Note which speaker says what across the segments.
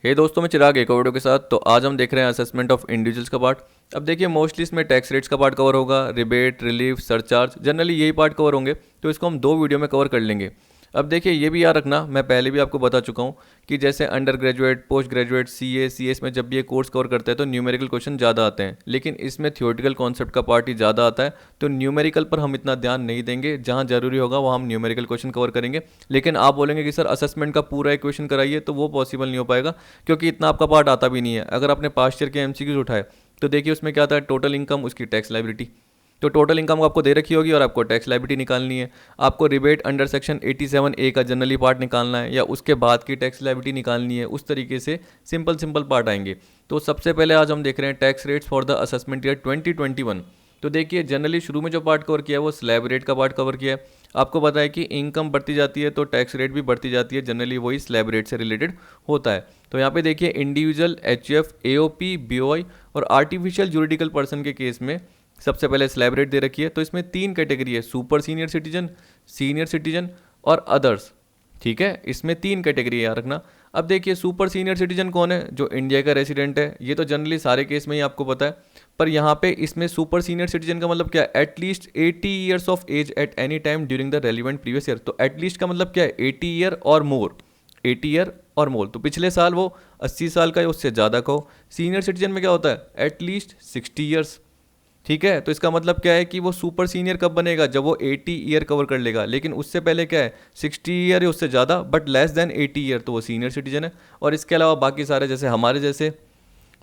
Speaker 1: हे दोस्तों, मैं चिराग एक और वीडियो के साथ। तो आज हम देख रहे हैं असेसमेंट ऑफ इंडिविजुअल्स का पार्ट। अब देखिए, मोस्टली इसमें टैक्स रेट्स का पार्ट कवर होगा, रिबेट, रिलीफ, सरचार्ज, जनरली यही पार्ट कवर होंगे। तो इसको हम दो वीडियो में कवर कर लेंगे। अब देखिए, ये भी याद रखना, मैं पहले भी आपको बता चुका हूँ कि जैसे under graduate, post graduate, CS में जब भी ये कोर्स कवर करते हैं तो न्यूमेरिकल क्वेश्चन ज़्यादा आते हैं, लेकिन इसमें थियोरेटिकल कॉन्सेप्ट का पार्ट ही ज़्यादा आता है। तो न्यूमेरिकल पर हम इतना ध्यान नहीं देंगे, जहाँ जरूरी होगा वहाँ हम न्यूमेरिकल क्वेश्चन कवर करेंगे। लेकिन आप बोलेंगे कि सर असेसमेंट का पूरा इक्वेशन कराइए, तो वो पॉसिबल नहीं हो पाएगा, क्योंकि इतना आपका पार्ट आता भी नहीं है। अगर आपने पास्ट ईयर के एमसीक्यूज उठाए तो देखिए उसमें क्या आता है, टोटल इनकम, उसकी टैक्स लाइबिलिटी। तो टोटल इनकम आपको दे रखी होगी और आपको टैक्स लाइबिलिटी निकालनी है। आपको रिबेट अंडर सेक्शन 87A का जनरली पार्ट निकालना है, या उसके बाद की टैक्स लाइबिलिटी निकालनी है। उस तरीके से सिंपल सिंपल पार्ट आएंगे। तो सबसे पहले आज हम देख रहे हैं tax rates for the assessment year 2021। तो देखिए, जनरली शुरू में जो पार्ट कवर किया है वो स्लैब रेट का पार्ट कवर किया है। आपको पता है कि इनकम बढ़ती जाती है तो टैक्स रेट भी बढ़ती जाती है, जनरली वही स्लैब रेट से रिलेटेड होता है। तो यहाँ पे देखिए, इंडिविजुअल, एचएफ, एओपी, बीओआई और आर्टिफिशियल जुरिडिकल पर्सन के केस में सबसे पहले स्लैब रेट दे रखी है। तो इसमें तीन कैटेगरी है, सुपर सीनियर सिटीजन और अदर्स। ठीक है, इसमें तीन कैटेगरी याद रखना। अब देखिए, सुपर सीनियर सिटीजन कौन है? जो इंडिया का रेसिडेंट है। ये तो जनरली सारे केस में ही आपको पता है, पर यहाँ पे इसमें सुपर सीनियर सिटीजन का मतलब क्या है? At least 80 years of age at any time during the relevant previous year. तो एटलीस्ट का मतलब क्या है? 80 ईयर और मोर। 80 ईयर और मोर, तो पिछले साल वो 80 साल का है, उससे ज़्यादा का हो। सीनियर सिटीजन में क्या होता है? At least 60 years. ठीक है, तो इसका मतलब क्या है कि वो सुपर सीनियर कब बनेगा? जब वो 80 ईयर कवर कर लेगा। लेकिन उससे पहले क्या है? 60 ईयर या उससे ज़्यादा बट लेस देन 80 ईयर, तो वो सीनियर सिटीजन है। और इसके अलावा बाकी सारे जैसे हमारे जैसे,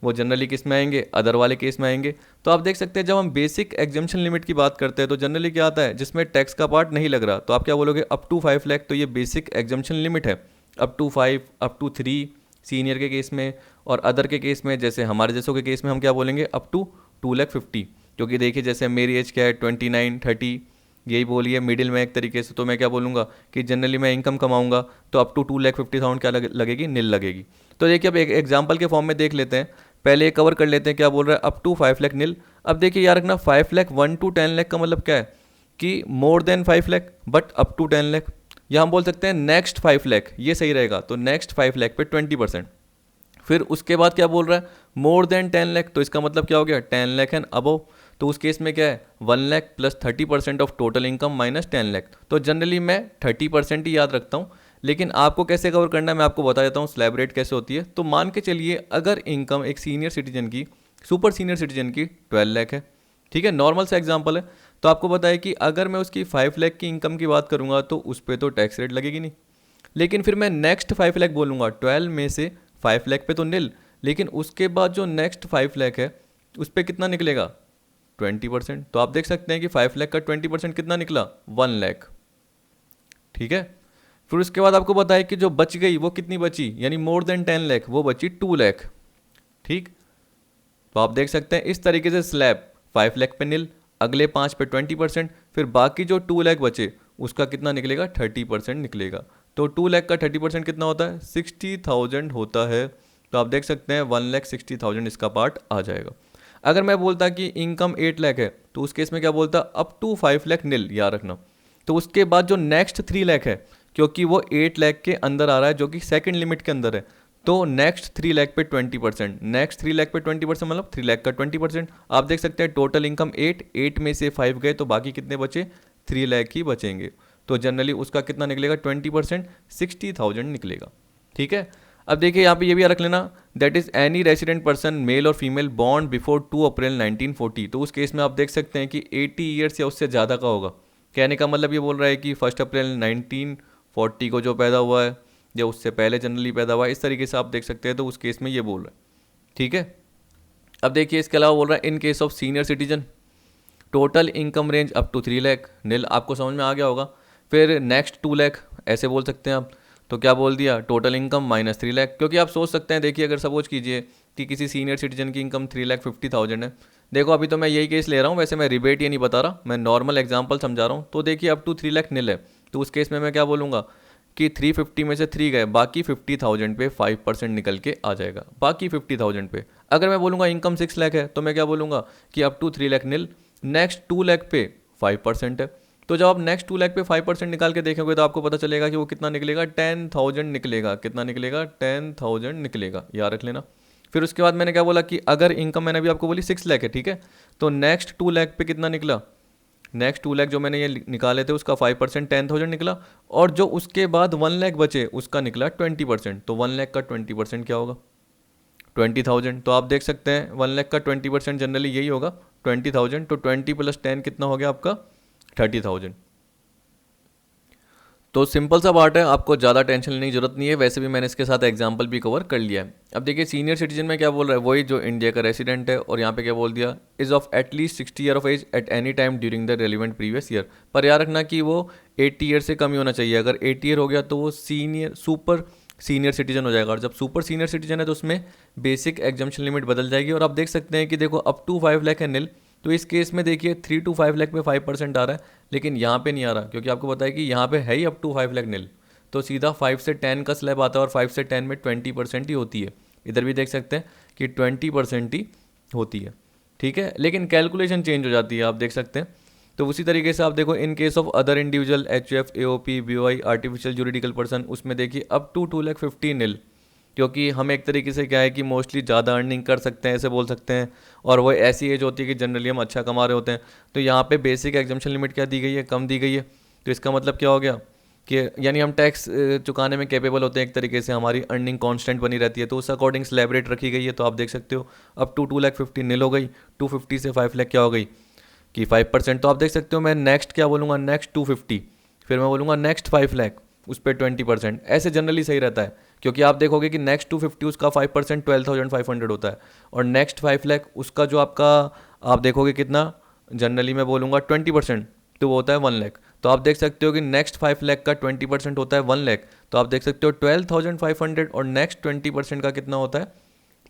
Speaker 1: वो जनरली किस में आएंगे? अदर वाले केस में आएंगे। तो आप देख सकते हैं, जब हम बेसिक एग्जाम्शन लिमिट की बात करते हैं तो जनरली क्या आता है? जिसमें टैक्स का पार्ट नहीं लग रहा, तो आप क्या बोलोगे? Up to 5 lakh. तो ये बेसिक एग्जाम्शन लिमिट है, up to 5, up to 3 senior के केस में। और अदर के केस में, जैसे हमारे जैसों के केस में, हम क्या बोलेंगे? Up to 2,50,000। क्योंकि देखिए, जैसे मेरी एज क्या है? 29, 30, यही बोलिए मिडिल में एक तरीके से। तो मैं क्या बोलूँगा कि जनरली मैं इनकम कमाऊंगा, तो अप टू 2,50,000 क्या लगेगी? नील लगेगी। तो देखिए, अब एक एग्जाम्पल के फॉर्म में देख लेते हैं। पहले कवर कर लेते हैं, क्या बोल रहा है? अप टू 5 लाख नील। अब देखिए यार रखना, 5 लाख 1 to 10 लाख का मतलब क्या है? कि more than 5 lakh but up to 10 lakh. या हम बोल सकते हैं नेक्स्ट 5 लाख, ये सही रहेगा। तो नेक्स्ट 5 लाख पे 20%। फिर उसके बाद क्या बोल रहा है? मोर देन 10 लाख। तो इसका मतलब क्या हो गया? 10 लाख एंड अबव। तो उस केस में क्या है? 1 lakh plus 30% of total income minus 10 lakh. तो जनरली मैं 30% ही याद रखता हूँ, लेकिन आपको कैसे कवर करना है मैं आपको बता देता हूँ स्लैब रेट कैसे होती है। तो मान के चलिए, अगर इनकम एक सीनियर सिटीजन की, सुपर सीनियर सिटीजन की 12 लाख है। ठीक है, नॉर्मल सा एग्जाम्पल है। तो आपको पता है कि अगर मैं उसकी 5 लाख की इनकम की बात करूंगा तो उस पर तो टैक्स रेट लगेगी नहीं। लेकिन फिर मैं नेक्स्ट 5 लाख बोलूँगा, 12 में से 5 लाख पे तो नील। लेकिन उसके बाद जो नेक्स्ट 5 लाख है उस पर कितना निकलेगा? 20%। तो आप देख सकते हैं कि 5 लाख का 20% कितना निकला? 1 लाख। ठीक है, फिर उसके बाद आपको पता है कि जो बच गई वो कितनी बची, यानी मोर देन 10 लाख, वो बची 2 लाख। ठीक, तो आप देख सकते हैं इस तरीके से स्लैब 5 लाख पे नील, अगले 5 पे 20%, फिर बाकी जो 2 लाख बचे उसका कितना निकलेगा? 30% निकलेगा। तो 2 लाख का 30% कितना होता है? 60,000 होता है। तो आप देख सकते हैं 1,60,000 इसका पार्ट आ जाएगा। अगर मैं बोलता कि इनकम 8 लाख है, तो उस केस में क्या बोलता? अप टू 5 लाख नील, याद रखना। तो उसके बाद जो नेक्स्ट 3 लाख है, क्योंकि वो 8 लाख के अंदर आ रहा है जो कि सेकंड लिमिट के अंदर है, तो नेक्स्ट 3 लाख पे 20%। नेक्स्ट 3 लाख पे 20% मतलब 3 लाख का 20%। आप देख सकते हैं टोटल इनकम 8 में से 5 गए तो बाकी कितने बचे? 3 लाख ही बचेंगे। तो जनरली उसका कितना निकलेगा? 20%, 60,000 निकलेगा। ठीक है, अब देखिए यहाँ पे ये भी रख लेना, that is any resident person male और फीमेल बॉर्न बिफोर 2 अप्रैल 1940। तो उस केस में आप देख सकते हैं कि 80 ईयर्स या उससे ज़्यादा का होगा। कहने का मतलब ये बोल रहा है कि 1 अप्रैल 1940 को जो पैदा हुआ है या उससे पहले जनरली पैदा हुआ है, इस तरीके से आप देख सकते हैं। तो उस केस में ये बोल रहा है। ठीक है, अब देखिए इसके अलावा बोल रहा है in case of senior citizen total income range up to 3 lakh nil. आपको समझ में आ गया होगा। फिर नेक्स्ट 2 लाख ऐसे बोल सकते हैं आप। तो क्या बोल दिया? Total income minus 3 lakh. क्योंकि आप सोच सकते हैं, देखिए अगर सपोज कीजिए कि किसी सीनियर सिटीजन की इनकम 3,50,000 है। देखो अभी तो मैं यही केस ले रहा हूँ, वैसे मैं रिबेट ये नहीं बता रहा, मैं नॉर्मल एग्जांपल समझा रहा हूँ। तो देखिए अप टू 3 लाख नील है। तो उस केस में मैं क्या बोलूँगा कि 350 में से 3 गए, बाकी 50,000 पे 5% निकल के आ जाएगा, बाकी 50,000 पे। अगर मैं बोलूँगा इनकम 6 लाख है, तो मैं क्या बोलूँगा कि up to 3 lakh nil, next 2 lakh पे 5% है। तो जब आप नेक्स्ट 2 लाख पे 5% निकाल के देखोगे तो आपको पता चलेगा कि वो कितना निकलेगा, 10,000 निकलेगा। कितना निकलेगा? 10,000 निकलेगा, याद रख लेना। फिर उसके बाद मैंने क्या बोला कि अगर इनकम मैंने अभी आपको बोली 6 लाख है, ठीक है, तो नेक्स्ट 2 लाख पे कितना निकला? नेक्स्ट 2 लाख जो मैंने ये निकाले थे उसका 5% 10,000 निकला, और जो उसके बाद 1 लाख बचे उसका निकला 20%। तो 1 लाख का 20% क्या होगा? 20,000। तो आप देख सकते हैं 1 लाख का 20% जनरली यही होगा 20,000। तो 20 + 10 कितना हो गया आपका? 30,000। तो सिंपल सा पार्ट है, आपको ज़्यादा टेंशन लेने की जरूरत नहीं है। वैसे भी मैंने इसके साथ एग्जांपल भी कवर कर लिया है। अब देखिए सीनियर सिटीजन में क्या बोल रहा है, वही जो इंडिया का रेसिडेंट है, और यहाँ पे क्या बोल दिया, is of at least 60 year of age at any time during the relevant previous year. पर याद रखना कि वो 80 ईयर से कम ही होना चाहिए। अगर 80 ईयर हो गया तो वो सुपर सीनियर सिटीजन हो जाएगा, और जब सुपर सीनियर सिटीजन है तो उसमें बेसिक एग्जाम्पशन लिमिट बदल जाएगी। और आप देख सकते हैं कि देखो अप टू 5 लाख है नील, तो इस केस में देखिए 3 to 5 लाख में 5% आ रहा है, लेकिन यहाँ पे नहीं आ रहा, क्योंकि आपको पता है कि यहाँ पे है ही अप टू 5 लाख नील। तो सीधा 5 से 10 का स्लैब आता है, और 5 से 10 में 20% ही होती है। इधर भी देख सकते हैं कि 20% ही होती है, ठीक है, लेकिन कैलकुलेशन चेंज हो जाती है, आप देख सकते हैं। तो उसी तरीके से आप देखो in case of other individual, HF, AOP, BOI, artificial juridical person, उसमें देखिए अप टू 2,50,000 नील, क्योंकि हम एक तरीके से क्या है कि मोस्टली ज़्यादा अर्निंग कर सकते हैं, ऐसे बोल सकते हैं, और वो ऐसी एज होती है कि जनरली हम अच्छा कमा रहे होते हैं। तो यहाँ पे बेसिक एग्जाम्पशन लिमिट क्या दी गई है? कम दी गई है। तो इसका मतलब क्या हो गया कि यानी हम टैक्स चुकाने में कैपेबल होते हैं, एक तरीके से हमारी अर्निंग कांस्टेंट बनी रहती है, तो उस अकॉर्डिंग स्लैब रेट रखी गई है। तो आप देख सकते हो अब टू 2,50,000 नील हो गई, 250 से 5 लाख क्या हो गई कि 5%। तो आप देख सकते हो मैं नेक्स्ट क्या बोलूँगा, नेक्स्ट 250, फिर मैं बोलूँगा नेक्स्ट 5 लाख, उस पर 20%, ऐसे जनरली सही रहता है। क्योंकि आप देखोगे कि नेक्स्ट 250 उसका 5% 12,500 होता है, और नेक्स्ट 5 लाख उसका जो आपका आप देखोगे कितना, जनरली मैं बोलूँगा 20%, तो वो होता है 1 लाख। तो आप देख सकते हो कि नेक्स्ट 5 लाख का 20% होता है 1 लाख। तो आप देख सकते हो 12,500, और नेक्स्ट 20% का कितना होता है,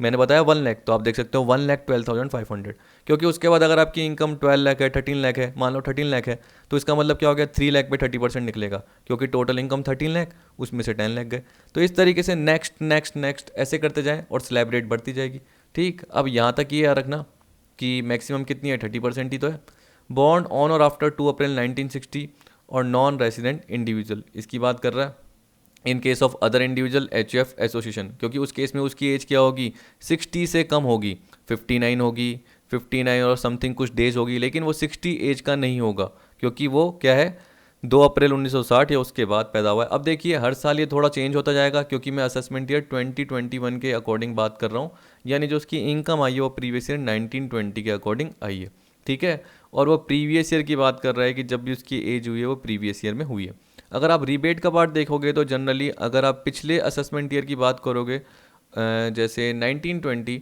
Speaker 1: मैंने बताया 1 लाख। तो आप देख सकते हो 1,12,500, क्योंकि उसके बाद अगर आपकी इनकम 12 लाख है, 13 लाख है, मान लो 13 लाख है, तो इसका मतलब क्या हो गया, 3 लाख पे 30% निकलेगा, क्योंकि टोटल इनकम 13 लाख, उसमें से 10 लाख गए। तो इस तरीके से नेक्स्ट नेक्स्ट नेक्स्ट ऐसे करते जाएं, और स्लैब रेट बढ़ती जाएगी। ठीक, अब यहाँ तक ये याद रखना कि मैक्सिमम कितनी है, 30% ही तो है। बॉर्न ऑन और आफ्टर 2 अप्रैल 1960 और नॉन रेसिडेंट इंडिविजुअल, इसकी बात कर रहा है। In case of other individual, HF association, क्योंकि उस केस में उसकी एज क्या होगी, 60 से कम होगी, 59 होगी, 59 और समथिंग कुछ डेज होगी, लेकिन वो 60 एज का नहीं होगा, क्योंकि वो क्या है 2 अप्रैल 1960 या उसके बाद पैदा हुआ है। अब देखिए हर साल ये थोड़ा चेंज होता जाएगा, क्योंकि मैं असेसमेंट ईयर 2021 के अकॉर्डिंग बात कर रहा हूँ, यानी जो उसकी इनकम आई है वो प्रीवियस ईयर 1920 के अकॉर्डिंग आई है, ठीक है। और वो प्रीवियस ईयर की बात कर रहा है कि जब भी उसकी एज हुई है वो प्रीवियस ईयर में हुई है। अगर आप रिबेट का पार्ट देखोगे तो जनरली अगर आप पिछले असेसमेंट ईयर की बात करोगे, जैसे 1920,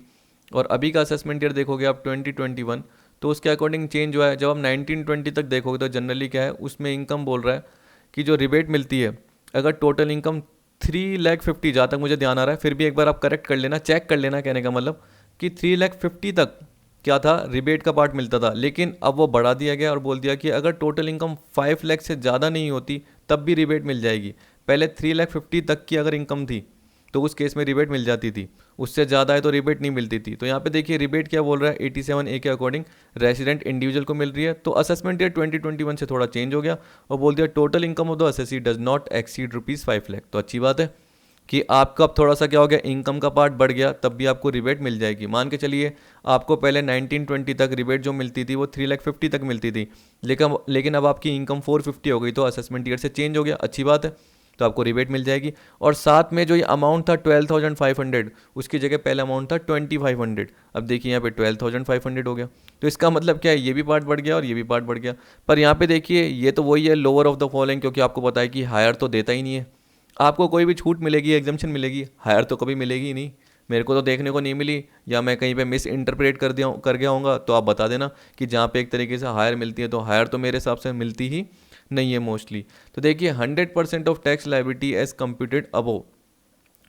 Speaker 1: और अभी का असेसमेंट ईयर देखोगे आप 2021, तो उसके अकॉर्डिंग चेंज हुआ है। जब आप 1920 तक देखोगे तो जनरली क्या है, उसमें इनकम बोल रहा है कि जो रिबेट मिलती है, अगर टोटल इनकम 3,50,000, जहाँ तक मुझे ध्यान आ रहा है, फिर भी एक बार आप करेक्ट कर लेना, चेक कर लेना, कहने का मतलब कि 3,50,000 तक क्या था, रिबेट का पार्ट मिलता था। लेकिन अब वो बढ़ा दिया गया और बोल दिया कि अगर टोटल इनकम 5 लाख से ज़्यादा नहीं होती तब भी रिबेट मिल जाएगी। पहले 3,50,000 तक की अगर इनकम थी तो उस केस में रिबेट मिल जाती थी, उससे ज़्यादा है तो रिबेट नहीं मिलती थी। तो यहाँ पे देखिए रिबेट क्या बोल रहा है, 87A के अकॉर्डिंग रेसिडेंट इंडिविजुअल को मिल रही है। तो असेसमेंट ईयर 2021 से थोड़ा चेंज हो गया और बोल दिया total income of the assessee does not exceed ₹5 lakh. तो अच्छी बात है कि आपका अब थोड़ा सा क्या हो गया, इनकम का पार्ट बढ़ गया, तब भी आपको रिबेट मिल जाएगी। मान के चलिए आपको पहले 1920 तक रिबेट जो मिलती थी वो 3,50,000 तक मिलती थी, लेकिन अब आपकी इनकम 450 हो गई, तो असेसमेंट ईयर से चेंज हो गया, अच्छी बात है, तो आपको रिबेट मिल जाएगी। और साथ में जो ये अमाउंट था 12,500, उसकी जगह पहला अमाउंट था 2,500, अब देखिए यहाँ पे 12,500 हो गया। तो इसका मतलब क्या है, ये भी पार्ट बढ़ गया और ये भी पार्ट बढ़ गया। पर यहाँ पे देखिए ये तो वही है लोअर ऑफ द फॉलोइंग, क्योंकि आपको पता है कि हायर तो देता ही नहीं है। आपको कोई भी छूट मिलेगी, एग्जाम्पशन मिलेगी, हायर तो कभी मिलेगी ही नहीं। मेरे को तो देखने को नहीं मिली, या मैं कहीं पे मिस इंटरप्रेट कर गया होऊंगा, तो आप बता देना कि जहाँ पे एक तरीके से हायर मिलती है, तो हायर तो मेरे हिसाब से मिलती ही नहीं है मोस्टली। तो देखिए 100% of tax liability as computed above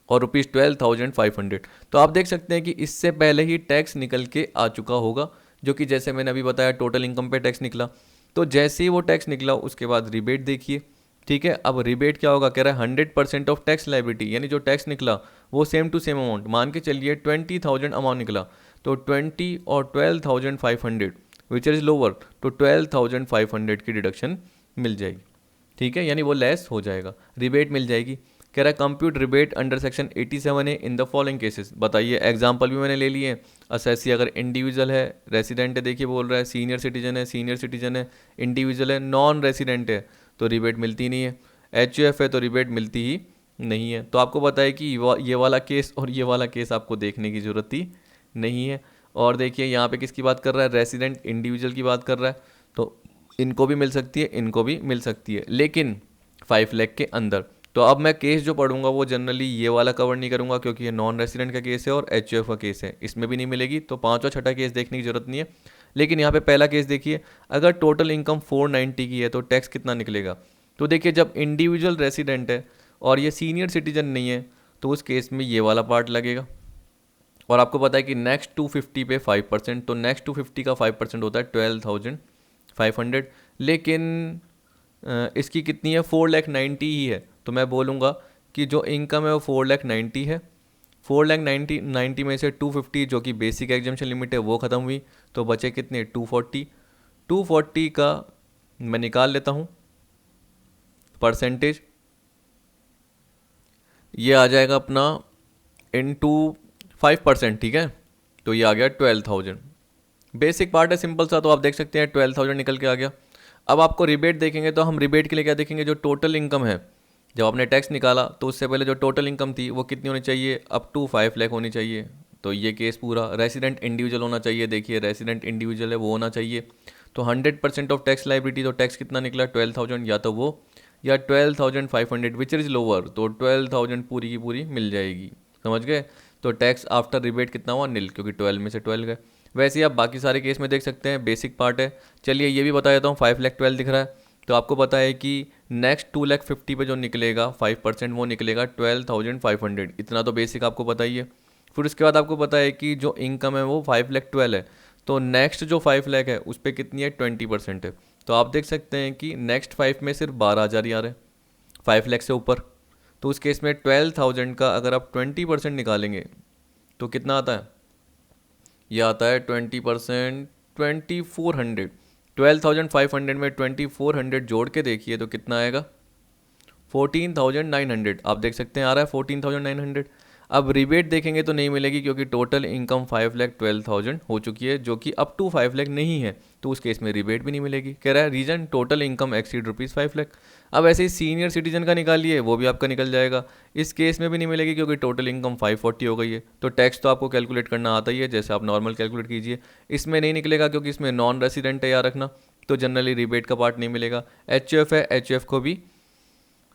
Speaker 1: और ₹12,500। तो आप देख सकते हैं कि इससे पहले ही टैक्स निकल के आ चुका होगा, जो कि जैसे मैंने अभी बताया टोटल इनकम पे टैक्स निकला। तो जैसे ही वो टैक्स निकला उसके बाद रिबेट देखिए, ठीक है। अब रिबेट क्या होगा, कह रहा है 100% ऑफ टैक्स लायबिलिटी, यानी जो टैक्स निकला वो सेम टू सेम अमाउंट, मान के चलिए 20,000 अमाउंट निकला, तो 20 और 12,500 विच इज़ लोअर, तो 12,500 की डिडक्शन मिल जाएगी, ठीक है, यानी वो लेस हो जाएगा, रिबेट मिल जाएगी। कह रहा है compute rebate under section 87A in the following cases. बताइए, एग्जांपल भी मैंने ले लिए। असेसी अगर इंडिविजुअल है, रेसिडेंट है, देखिए बोल रहा है सीनियर सिटीजन है, इंडिविजुअल है, नॉन रेसिडेंट है तो रिबेट मिलती नहीं है, एचयूएफ है तो रिबेट मिलती ही नहीं है। तो आपको पता है कि ये वाला केस और ये वाला केस आपको देखने की ज़रूरत ही नहीं है। और देखिए यहाँ पे किसकी बात कर रहा है, रेसिडेंट इंडिविजुअल की बात कर रहा है, तो इनको भी मिल सकती है, इनको भी मिल सकती है, लेकिन 5 लाख के अंदर। तो अब मैं केस जो पढ़ूंगा वो जनरली ये वाला कवर नहीं करूंगा क्योंकि ये नॉन रेसिडेंट का केस है और एचयूएफ का केस है, इसमें भी नहीं मिलेगी, तो 5वां 6ठा केस देखने की जरूरत नहीं है। लेकिन यहाँ पे पहला केस देखिए, अगर टोटल इनकम 490 की है तो टैक्स कितना निकलेगा। तो देखिए जब इंडिविजुअल रेसिडेंट है और ये सीनियर सिटीजन नहीं है तो उस केस में ये वाला पार्ट लगेगा। और आपको पता है कि नेक्स्ट 250 पे 5%, तो नेक्स्ट 250 का 5% होता है 12,500, लेकिन इसकी कितनी है, 4,90,000 ही है। तो मैं बोलूँगा कि जो इनकम है वो 4,90,000 है। 4,90,000 में से 250 जो कि बेसिक एग्जम्पशन लिमिट है वो ख़त्म हुई, तो बचे कितने, 240 का मैं निकाल लेता हूँ परसेंटेज, ये आ जाएगा अपना इनटू 5%, ठीक है, तो ये आ गया 12,000। बेसिक पार्ट है सिंपल सा, तो आप देख सकते हैं 12,000 निकल के आ गया। अब आपको रिबेट देखेंगे तो हम रिबेट के लिए क्या देखेंगे, जो टोटल इनकम है, जब आपने टैक्स निकाला तो उससे पहले जो टोटल इनकम थी वो कितनी होनी चाहिए, अप टू 5 लाख होनी चाहिए। तो ये केस पूरा रेसिडेंट इंडिविजुअल होना चाहिए, देखिए रेसिडेंट इंडिविजुअल है वो होना चाहिए। तो 100% ऑफ टैक्स लाइबिलिटी, तो टैक्स कितना निकला 12,000, या तो वो या 12,500 विच इज़ लोअर, तो 12,000 पूरी की पूरी मिल जाएगी, समझ गए। तो टैक्स आफ्टर रिबेट कितना हुआ, नील, क्योंकि 12 में से 12 गए। वैसे ही आप बाकी सारे केस में देख सकते हैं, बेसिक पार्ट है। चलिए ये भी बता देता हूँ, 5,12,000 दिख रहा है, तो आपको पता है कि नेक्स्ट 2,50,000 पे जो निकलेगा 5% वो निकलेगा 12,500, इतना तो बेसिक आपको पता ही है। फिर उसके बाद आपको पता है कि जो इनकम है वो 5,12,000 है, तो नेक्स्ट जो 5 लाख है उस पर कितनी है, 20% है। तो आप देख सकते हैं कि नेक्स्ट 5 में सिर्फ 12,000 ही आ रहे हैं 5 लाख से ऊपर। तो उस केस में 12,000 का अगर आप 20% निकालेंगे तो कितना आता है, ये आता है 20%, 2,400। 12,500 में 2,400 जोड़ के देखिए तो कितना आएगा, 14,900। आप देख सकते हैं आ रहा है 14,900। अब रिबेट देखेंगे तो नहीं मिलेगी क्योंकि टोटल इनकम 5,12,000 हो चुकी है, जो कि अप टू 5 लाख नहीं है, तो उस केस में रिबेट भी नहीं मिलेगी। कह रहा है reason total income exceed ₹5 lakh. अब ऐसे ही सीनियर सिटीजन का निकालिए, वो भी आपका निकल जाएगा, इस केस में भी नहीं मिलेगी क्योंकि टोटल इनकम 540 हो गई है। तो टैक्स तो आपको कैलकुलेट करना आता ही है, जैसे आप नॉर्मल कैलकुलेट कीजिए। इसमें नहीं निकलेगा क्योंकि इसमें नॉन रेसिडेंट है, याद रखना, तो जनरली रिबेट का पार्ट नहीं मिलेगा। एचयूएफ है, एचयूएफ को भी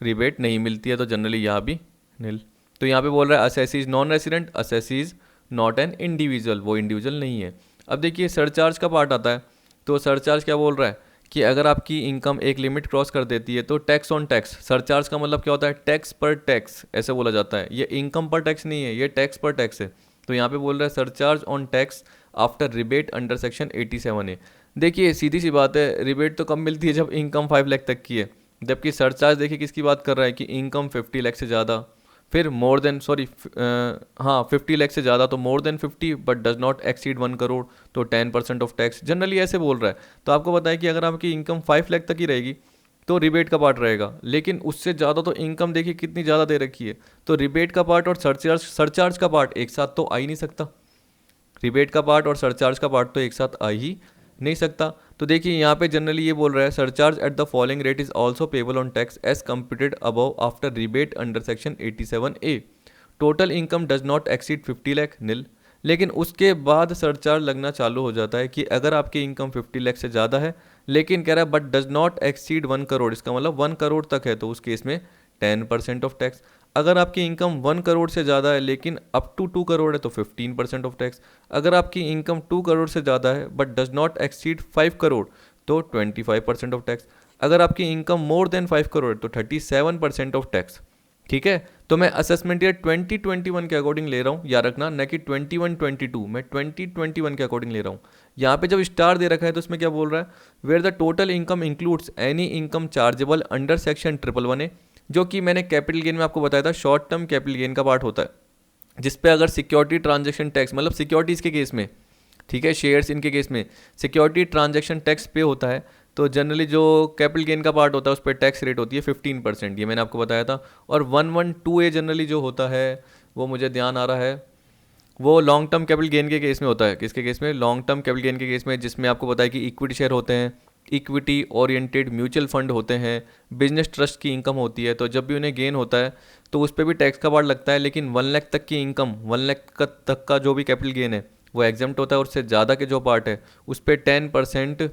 Speaker 1: रिबेट नहीं मिलती है, तो जनरली यहाँ भी नील। तो यहाँ पे बोल रहा है assessee is non resident, assessee is not an individual, वो इंडिविजुअल नहीं है। अब देखिए सरचार्ज का पार्ट आता है, तो सरचार्ज क्या बोल रहा है कि अगर आपकी इनकम एक लिमिट क्रॉस कर देती है तो टैक्स ऑन टैक्स। सरचार्ज का मतलब क्या होता है, टैक्स पर टैक्स ऐसे बोला जाता है, ये इनकम पर टैक्स नहीं है, ये टैक्स पर टैक्स है। तो यहाँ पे बोल रहा है surcharge on tax after rebate under section 87A। देखिए सीधी सी बात है, रिबेट तो कब मिलती है, जब इनकम 5 लाख तक की है, जबकि सरचार्ज देखिए किसकी बात कर रहा है कि इनकम 50 लाख से ज़्यादा, फिर मोर देन 50 लाख से ज़्यादा, तो मोर than 50 but does not exceed 1 crore, तो 10% ऑफ टैक्स, जनरली ऐसे बोल रहा है। तो आपको पता है कि अगर आपकी इनकम 5 लाख तक ही रहेगी तो रिबेट का पार्ट रहेगा, लेकिन उससे ज़्यादा तो इनकम देखिए कितनी ज़्यादा दे रखी है, तो रिबेट का पार्ट और सरचार्ज का पार्ट एक साथ तो आ ही नहीं सकता। रिबेट का पार्ट और सरचार्ज का पार्ट तो एक साथ आ ही नहीं सकता। तो देखिए यहाँ पे जनरली ये बोल रहा है surcharge at the following rate is also payable on tax as computed above after rebate under section 87A। Total income does not exceed 50 lakh nil, लेकिन उसके बाद सरचार्ज लगना चालू हो जाता है कि अगर आपकी इनकम 50 लाख से ज़्यादा है, लेकिन कह रहा है but does not exceed 1 crore, इसका मतलब 1 करोड़ तक है, तो उस केस में 10% ऑफ टैक्स। अगर आपकी इनकम 1 करोड़ से ज़्यादा है लेकिन अप टू 2 करोड़ है तो 15% ऑफ टैक्स। अगर आपकी इनकम 2 करोड़ से ज़्यादा है but does not exceed 5 crore तो 25% ऑफ टैक्स। अगर आपकी इनकम मोर देन 5 करोड़ तो 37% ऑफ टैक्स। ठीक है, तो मैं असेसमेंट ईयर 2021 के अकॉर्डिंग ले रहा हूँ, याद रखना, न कि 21-22, मैं 2021 के अकॉर्डिंग ले रहा हूँ। यहाँ पे जब स्टार दे रखा है तो उसमें क्या बोल रहा है, where the total income includes any income chargeable under section 111A, जो कि मैंने कैपिटल गेन में आपको बताया था, शॉर्ट टर्म कैपिटल गेन का पार्ट होता है, जिसपे अगर सिक्योरिटी ट्रांजैक्शन टैक्स, मतलब सिक्योरिटीज़ के केस में, ठीक है, शेयर्स इनके केस में सिक्योरिटी ट्रांजैक्शन टैक्स पे होता है, तो जनरली जो कैपिटल गेन का पार्ट होता है उस पर टैक्स रेट होती है 15%, ये मैंने आपको बताया था। और 112A जनरली जो होता है वो मुझे ध्यान आ रहा है, वो लॉन्ग टर्म कैपिटल गेन के केस में होता है। किसके केस में? लॉन्ग टर्म कैपिटल गेन के केस में, जिसमें आपको पता है कि इक्विटी शेयर होते हैं, इक्विटी ओरिएंटेड म्यूचुअल फंड होते हैं, बिजनेस ट्रस्ट की इनकम होती है। तो जब भी उन्हें गेन होता है तो उस पर भी टैक्स का पार्ट लगता है, लेकिन 1 लाख तक की इनकम, 1 लाख तक का जो भी कैपिटल गेन है वो एग्जेम्प्ट होता है, और उससे ज़्यादा के जो पार्ट है उस पर 10%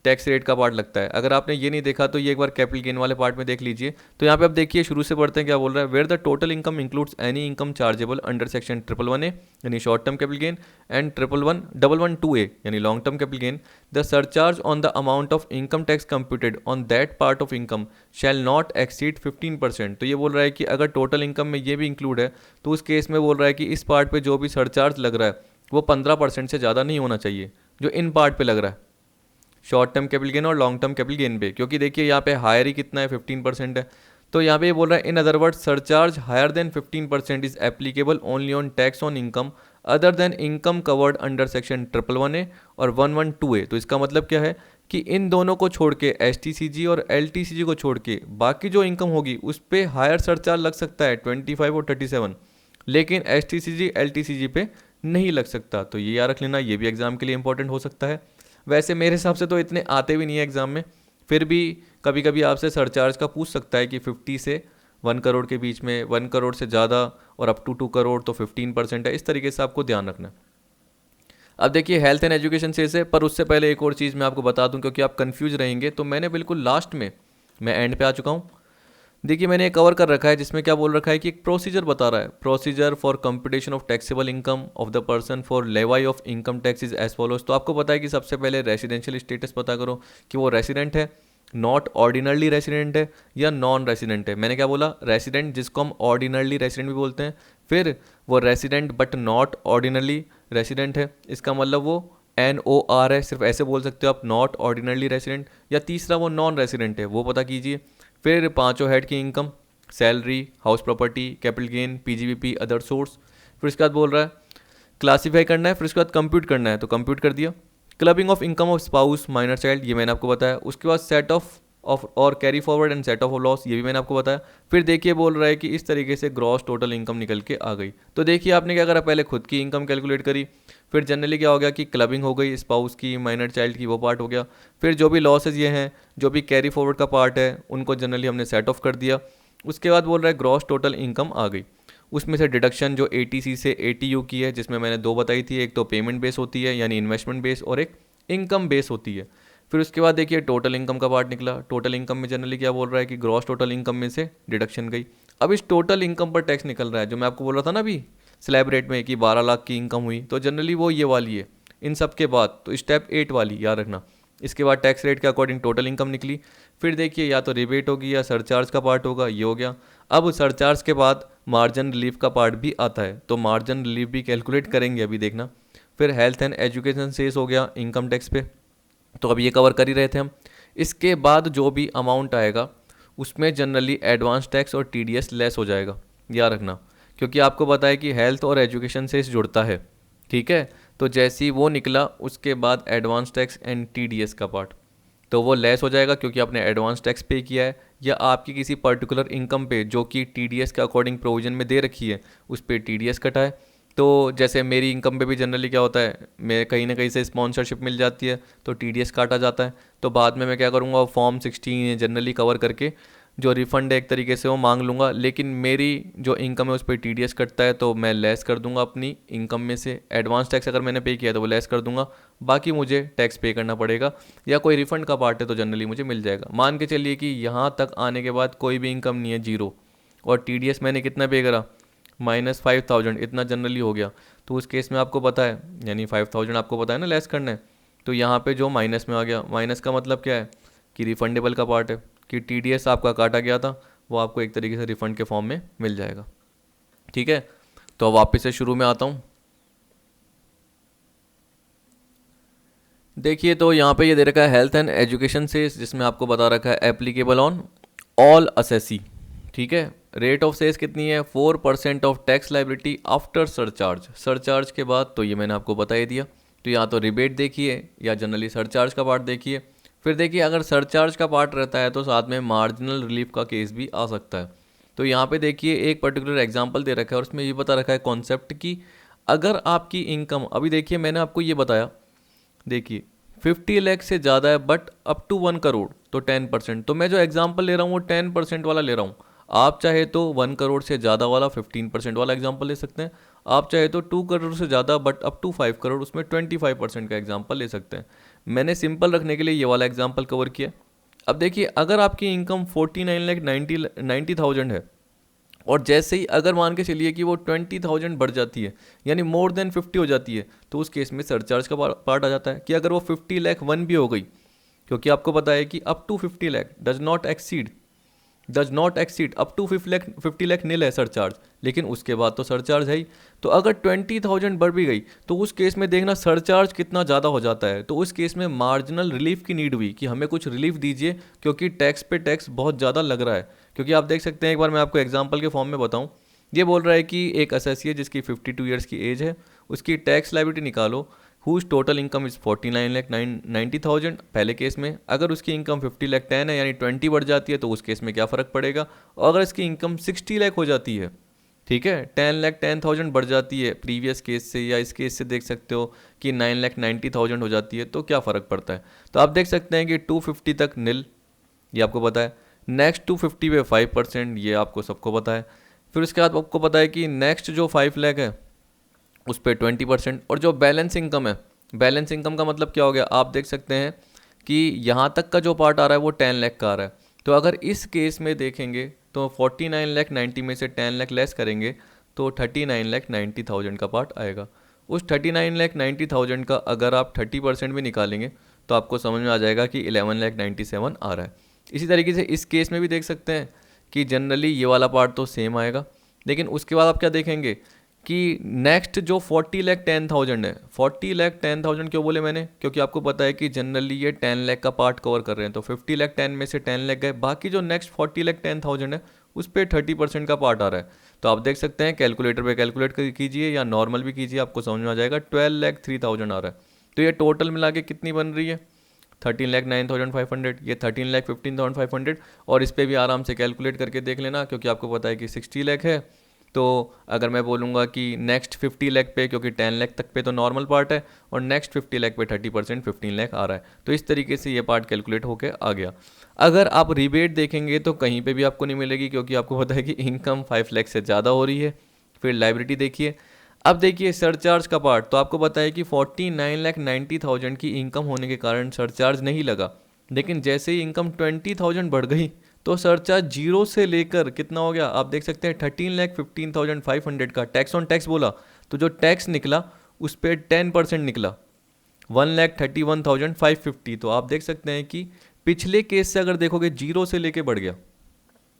Speaker 1: टैक्स रेट का पार्ट लगता है। अगर आपने ये नहीं देखा तो ये एक बार कैपिटल गेन वाले पार्ट में देख लीजिए। तो यहाँ पे आप देखिए, शुरू से पढ़ते हैं क्या बोल रहा है। Where the total income includes any income chargeable under section 111A यानी short term capital gain and 111A यानी long term capital gain, the surcharge on the amount of income tax computed on that part of income shall not exceed 15%। तो ये बोल रहा है कि अगर total income में ये भी इंक्लूड है तो उस केस में बोल रहा है कि इस पार्ट पर जो भी सरचार्ज लग रहा है वो 15% से ज़्यादा नहीं होना चाहिए, जो इन पार्ट पर लग रहा है, शॉर्ट टर्म कैपिटल गेन और लॉन्ग टर्म कैपिटल गेन पे। क्योंकि देखिए यहाँ पे हायर ही कितना है, 15% है। तो यहाँ पे ये बोल रहा है in other word surcharge higher than 15% is applicable only on tax on income other than income covered under section 111A और 112A। तो इसका मतलब क्या है कि इन दोनों को छोड़ के, STCG और LTCG को छोड़ के, बाकी जो इनकम होगी उस पर हायर सरचार्ज लग सकता है 25 और 37, लेकिन STCG LTCG पे नहीं लग सकता। तो ये याद रख लेना, ये भी एग्जाम के लिए इंपॉर्टेंट हो सकता है। वैसे मेरे हिसाब से तो इतने आते भी नहीं है एग्ज़ाम में, फिर भी कभी कभी आपसे सरचार्ज का पूछ सकता है कि 50 से 1 करोड़ के बीच में, 1 करोड़ से ज़्यादा और अप टू 2 करोड़ तो 15% है। इस तरीके से आपको ध्यान रखना है। अब देखिए हेल्थ एंड एजुकेशन से पर उससे पहले एक और चीज़ मैं आपको बता दूं, क्योंकि आप कंफ्यूज रहेंगे। तो मैंने बिल्कुल लास्ट में, मैं एंड पे आ चुका हूँ। देखिए मैंने कवर कर रखा है जिसमें क्या बोल रखा है कि एक प्रोसीजर बता रहा है, procedure for computation of taxable income of the person for levy of income tax is as follows. तो आपको पता है कि सबसे पहले रेसिडेंशियल स्टेटस पता करो कि वो रेसिडेंट है, नॉट ऑर्डिनरली रेसिडेंट है या नॉन रेसिडेंट है। मैंने क्या बोला? रेसिडेंट, जिसको हम ऑर्डिनरली रेसिडेंट भी बोलते हैं। फिर वो resident but not ordinarily resident है, इसका मतलब वो NOR है, सिर्फ ऐसे बोल सकते हो आप, नॉट ऑर्डिनरली रेसिडेंट। या तीसरा वो नॉन रेसिडेंट है, वो पता कीजिए। फिर पांचों हेड की income, salary, house property, capital gain, PGBP, other source. फिर उसके बाद बोल रहा है क्लासीफाई करना है, फिर उसके बाद कंप्यूट करना है, तो कंप्यूट कर दिया। Clubbing of income of spouse, minor child, ये मैंने आपको बताया। उसके बाद सेट ऑफ और carry forward and set of loss, ये भी मैंने आपको बताया। फिर देखिए बोल रहा है कि इस तरीके से ग्रॉस टोटल इनकम निकल के आ गई। तो देखिए आपने क्या करा, पहले खुद की इनकम कैलकुलेट करी, फिर जनरली क्या हो गया कि क्लबिंग हो गई, स्पाउस की, माइनर चाइल्ड की, वो पार्ट हो गया। फिर जो भी लॉसेज ये हैं, जो भी कैरी फॉरवर्ड का पार्ट है, उनको जनरली हमने सेट ऑफ कर दिया। उसके बाद बोल रहा है ग्रॉस टोटल इनकम आ गई। उसमें से डिडक्शन जो ATC से ATU की है, जिसमें मैंने दो बताई थी, एक तो पेमेंट बेस होती है यानी इन्वेस्टमेंट बेस, और एक इनकम बेस होती है। फिर उसके बाद देखिए टोटल इनकम का पार्ट निकला। टोटल इनकम में जनरली क्या बोल रहा है कि ग्रॉस टोटल इनकम में से डिडक्शन गई। अब इस टोटल इनकम पर टैक्स निकल रहा है, जो मैं आपको बोल रहा था ना अभी स्लैब रेट में कि 12 लाख की इनकम हुई, तो जनरली वो ये वाली है। इन सब के बाद तो स्टेप 8 वाली याद रखना। इसके बाद टैक्स रेट के अकॉर्डिंग टोटल इनकम निकली। फिर देखिए या तो रिबेट होगी या सरचार्ज का पार्ट होगा, ये हो गया। अब सरचार्ज के बाद मार्जिन रिलीफ का पार्ट भी आता है, तो मार्जिन रिलीफ भी कैलकुलेट करेंगे अभी, देखना। फिर हेल्थ एंड एजुकेशन सेस हो गया इनकम टैक्स पे, तो अब ये कवर कर ही रहे थे हम। इसके बाद जो भी अमाउंट आएगा उसमें जनरली एडवांस टैक्स और TDS लेस हो जाएगा, याद रखना। क्योंकि आपको पता है कि हेल्थ और एजुकेशन से जुड़ता है, ठीक है। तो जैसे ही वो निकला उसके बाद एडवांस टैक्स एंड TDS का पार्ट, तो वो लेस हो जाएगा क्योंकि आपने एडवांस टैक्स पे किया है, या आपकी किसी पर्टिकुलर इनकम पे जो कि TDS के अकॉर्डिंग प्रोविजन में दे रखी है उस पर TDS कटा है। तो जैसे मेरी इनकम पे भी जनरली क्या होता है, मैं कहीं ना कहीं से स्पॉन्सरशिप मिल जाती है तो TDS काटा जाता है। तो बाद में मैं क्या करूँगा, फॉर्म 16 जनरली कवर करके जो रिफ़ंड है एक तरीके से वो मांग लूँगा, लेकिन मेरी जो इनकम है उस पर TDS कटता है तो मैं लेस कर दूंगा अपनी इनकम में से। एडवांस टैक्स अगर मैंने पे किया तो वो लेस कर दूंगा, बाकी मुझे टैक्स पे करना पड़ेगा, या कोई रिफ़ंड का पार्ट है तो जनरली मुझे मिल जाएगा। मान के चलिए कि यहाँ तक आने के बाद कोई भी इनकम नहीं है, जीरो, और TDS मैंने कितना पे करा, -5000, इतना जनरली हो गया। तो उस केस में आपको पता है, यानी 5000 आपको पता है ना लेस करना है, तो यहाँ पे जो माइनस में आ गया, माइनस का मतलब क्या है कि रिफंडेबल का पार्ट है, कि TDS आपका काटा गया था वो आपको एक तरीके से रिफंड के फॉर्म में मिल जाएगा, ठीक है। तो अब वापस से शुरू में आता हूँ। देखिए तो यहाँ पे ये दे रखा है हेल्थ एंड एजुकेशन से, जिसमें आपको बता रखा है एप्लीकेबल ऑन ऑल असेसी, ठीक है। रेट ऑफ सेस कितनी है, 4% of tax liability after surcharge, surcharge के बाद, तो ये मैंने आपको बता ही दिया। तो या तो रिबेट देखिए या जनरली सरचार्ज का पार्ट देखिए। फिर देखिए अगर सरचार्ज का पार्ट रहता है तो साथ में मार्जिनल रिलीफ का केस भी आ सकता है। तो यहाँ पे देखिए एक पर्टिकुलर एग्जांपल दे रखा है और उसमें ये बता रखा है कॉन्सेप्ट कि अगर आपकी इनकम, अभी देखिए मैंने आपको ये बताया, देखिए 50 लाख से ज़्यादा है बट अप टू 1 करोड़ तो 10%। तो मैं जो एग्जांपल ले रहा हूँ वो 10% वाला ले रहा हूँ। आप चाहे तो 1 करोड़ से ज़्यादा वाला 15% वाला एग्जांपल ले सकते हैं। आप चाहे तो 2 करोड़ से ज़्यादा बट अप टू 5 करोड़ उसमें 25% का एग्जांपल ले सकते हैं। मैंने सिंपल रखने के लिए ये वाला एग्जांपल कवर किया। अब देखिए अगर आपकी इनकम 49,90,90,000 है और जैसे ही अगर मान के चलिए कि वो 20,000 बढ़ जाती है यानी मोर देन 50 हो जाती है तो उस केस में सरचार्ज का पार्ट आ जाता है कि अगर वो 50 लाख वन भी हो गई, क्योंकि आपको पता है कि up to 50 lakh does not exceed up to 50 lakh nil है सरचार्ज, लेकिन उसके बाद तो सरचार्ज है ही। तो अगर 20,000 बढ़ भी गई तो उस केस में देखना सरचार्ज कितना ज़्यादा हो जाता है। तो उस केस में मार्जिनल रिलीफ की नीड हुई कि हमें कुछ रिलीफ दीजिए क्योंकि टैक्स पे टैक्स बहुत ज़्यादा लग रहा है। क्योंकि आप देख सकते हैं, एक बार मैं आपको एग्जाम्पल के फॉर्म में बताऊँ, ये बोल रहा है कि एक असेसी है जिसकी 52 ईयर्स की एज है, उसकी टैक्स लायबिलिटी निकालो, हुज टोटल इनकम इज़ 49,90,000 पहले केस में। अगर उसकी इनकम 50 लाख 10 है यानी 20 बढ़ जाती है तो उस केस में क्या फ़र्क पड़ेगा। और अगर इसकी इनकम 60 लाख हो जाती है, ठीक है, 10,10,000 बढ़ जाती है प्रीवियस केस से, या इस केस से देख सकते हो कि 9,90,000 हो जाती है, तो क्या फ़र्क पड़ता है। तो आप देख सकते हैं कि 250 तक नील, ये आपको पता है। नेक्स्ट 250 पे 5%, ये आपको सबको पता है। फिर उसके बाद आपको पता है कि नेक्स्ट जो 5 लाख है उस पर 20%। और जो बैलेंस इनकम है, बैलेंस इनकम का मतलब क्या हो गया, आप देख सकते हैं कि यहाँ तक का जो पार्ट आ रहा है वो 10 लाख का आ रहा है। तो अगर इस केस में देखेंगे तो 49,90,000 में से 10 लाख लेस करेंगे तो 39,90,000 का पार्ट आएगा। उस 39,90,000 का अगर आप 30% भी निकालेंगे तो आपको समझ में आ जाएगा कि 11,97,000 आ रहा है। इसी तरीके से इस केस में भी देख सकते हैं कि जनरली ये वाला पार्ट तो सेम आएगा, लेकिन उसके बाद आप क्या देखेंगे कि नेक्स्ट जो 40,10,000 है, 40,10,000 क्यों बोले मैंने, क्योंकि आपको पता है कि जनरली ये 10 लाख का पार्ट कवर कर रहे हैं। तो 50 लाख 10 में से 10 लाख गए, बाकी जो नेक्स्ट 40,10,000 है उस पर 30% का पार्ट आ रहा है। तो आप देख सकते हैं कैलकुलेटर पे कैलकुलेट कीजिए या नॉर्मल भी कीजिए, आपको समझ में आ जाएगा 12,03,000 आ रहा है। तो ये टोटल मिला के कितनी बन रही है, 13,09,500, ये 13,15,500। और इस पर भी आराम से कैलकुलेट करके देख लेना, क्योंकि आपको पता है कि 60 लाख है। तो अगर मैं बोलूँगा कि नेक्स्ट 50 लाख पे, क्योंकि 10 लाख तक पे तो नॉर्मल पार्ट है और नेक्स्ट 50 लाख पे 30% 15 लाख आ रहा है, तो इस तरीके से ये पार्ट कैलकुलेट होके आ गया। अगर आप रिबेट देखेंगे तो कहीं पे भी आपको नहीं मिलेगी, क्योंकि आपको पता है कि इनकम 5 लाख से ज़्यादा हो रही है। फिर लाइबिलिटी देखिए, अब देखिए सरचार्ज का पार्ट, तो आपको पता है कि 49,90,000 की इनकम होने के कारण सरचार्ज नहीं लगा, लेकिन जैसे ही इनकम 20,000 बढ़ गई तो सरचार्ज जीरो से लेकर कितना हो गया, आप देख सकते हैं 13,15,500 का टैक्स ऑन टैक्स बोला, तो जो टैक्स निकला उस पर 10% निकला, 1,31,550। तो आप देख सकते हैं कि पिछले केस से अगर देखोगे जीरो से लेके बढ़ गया।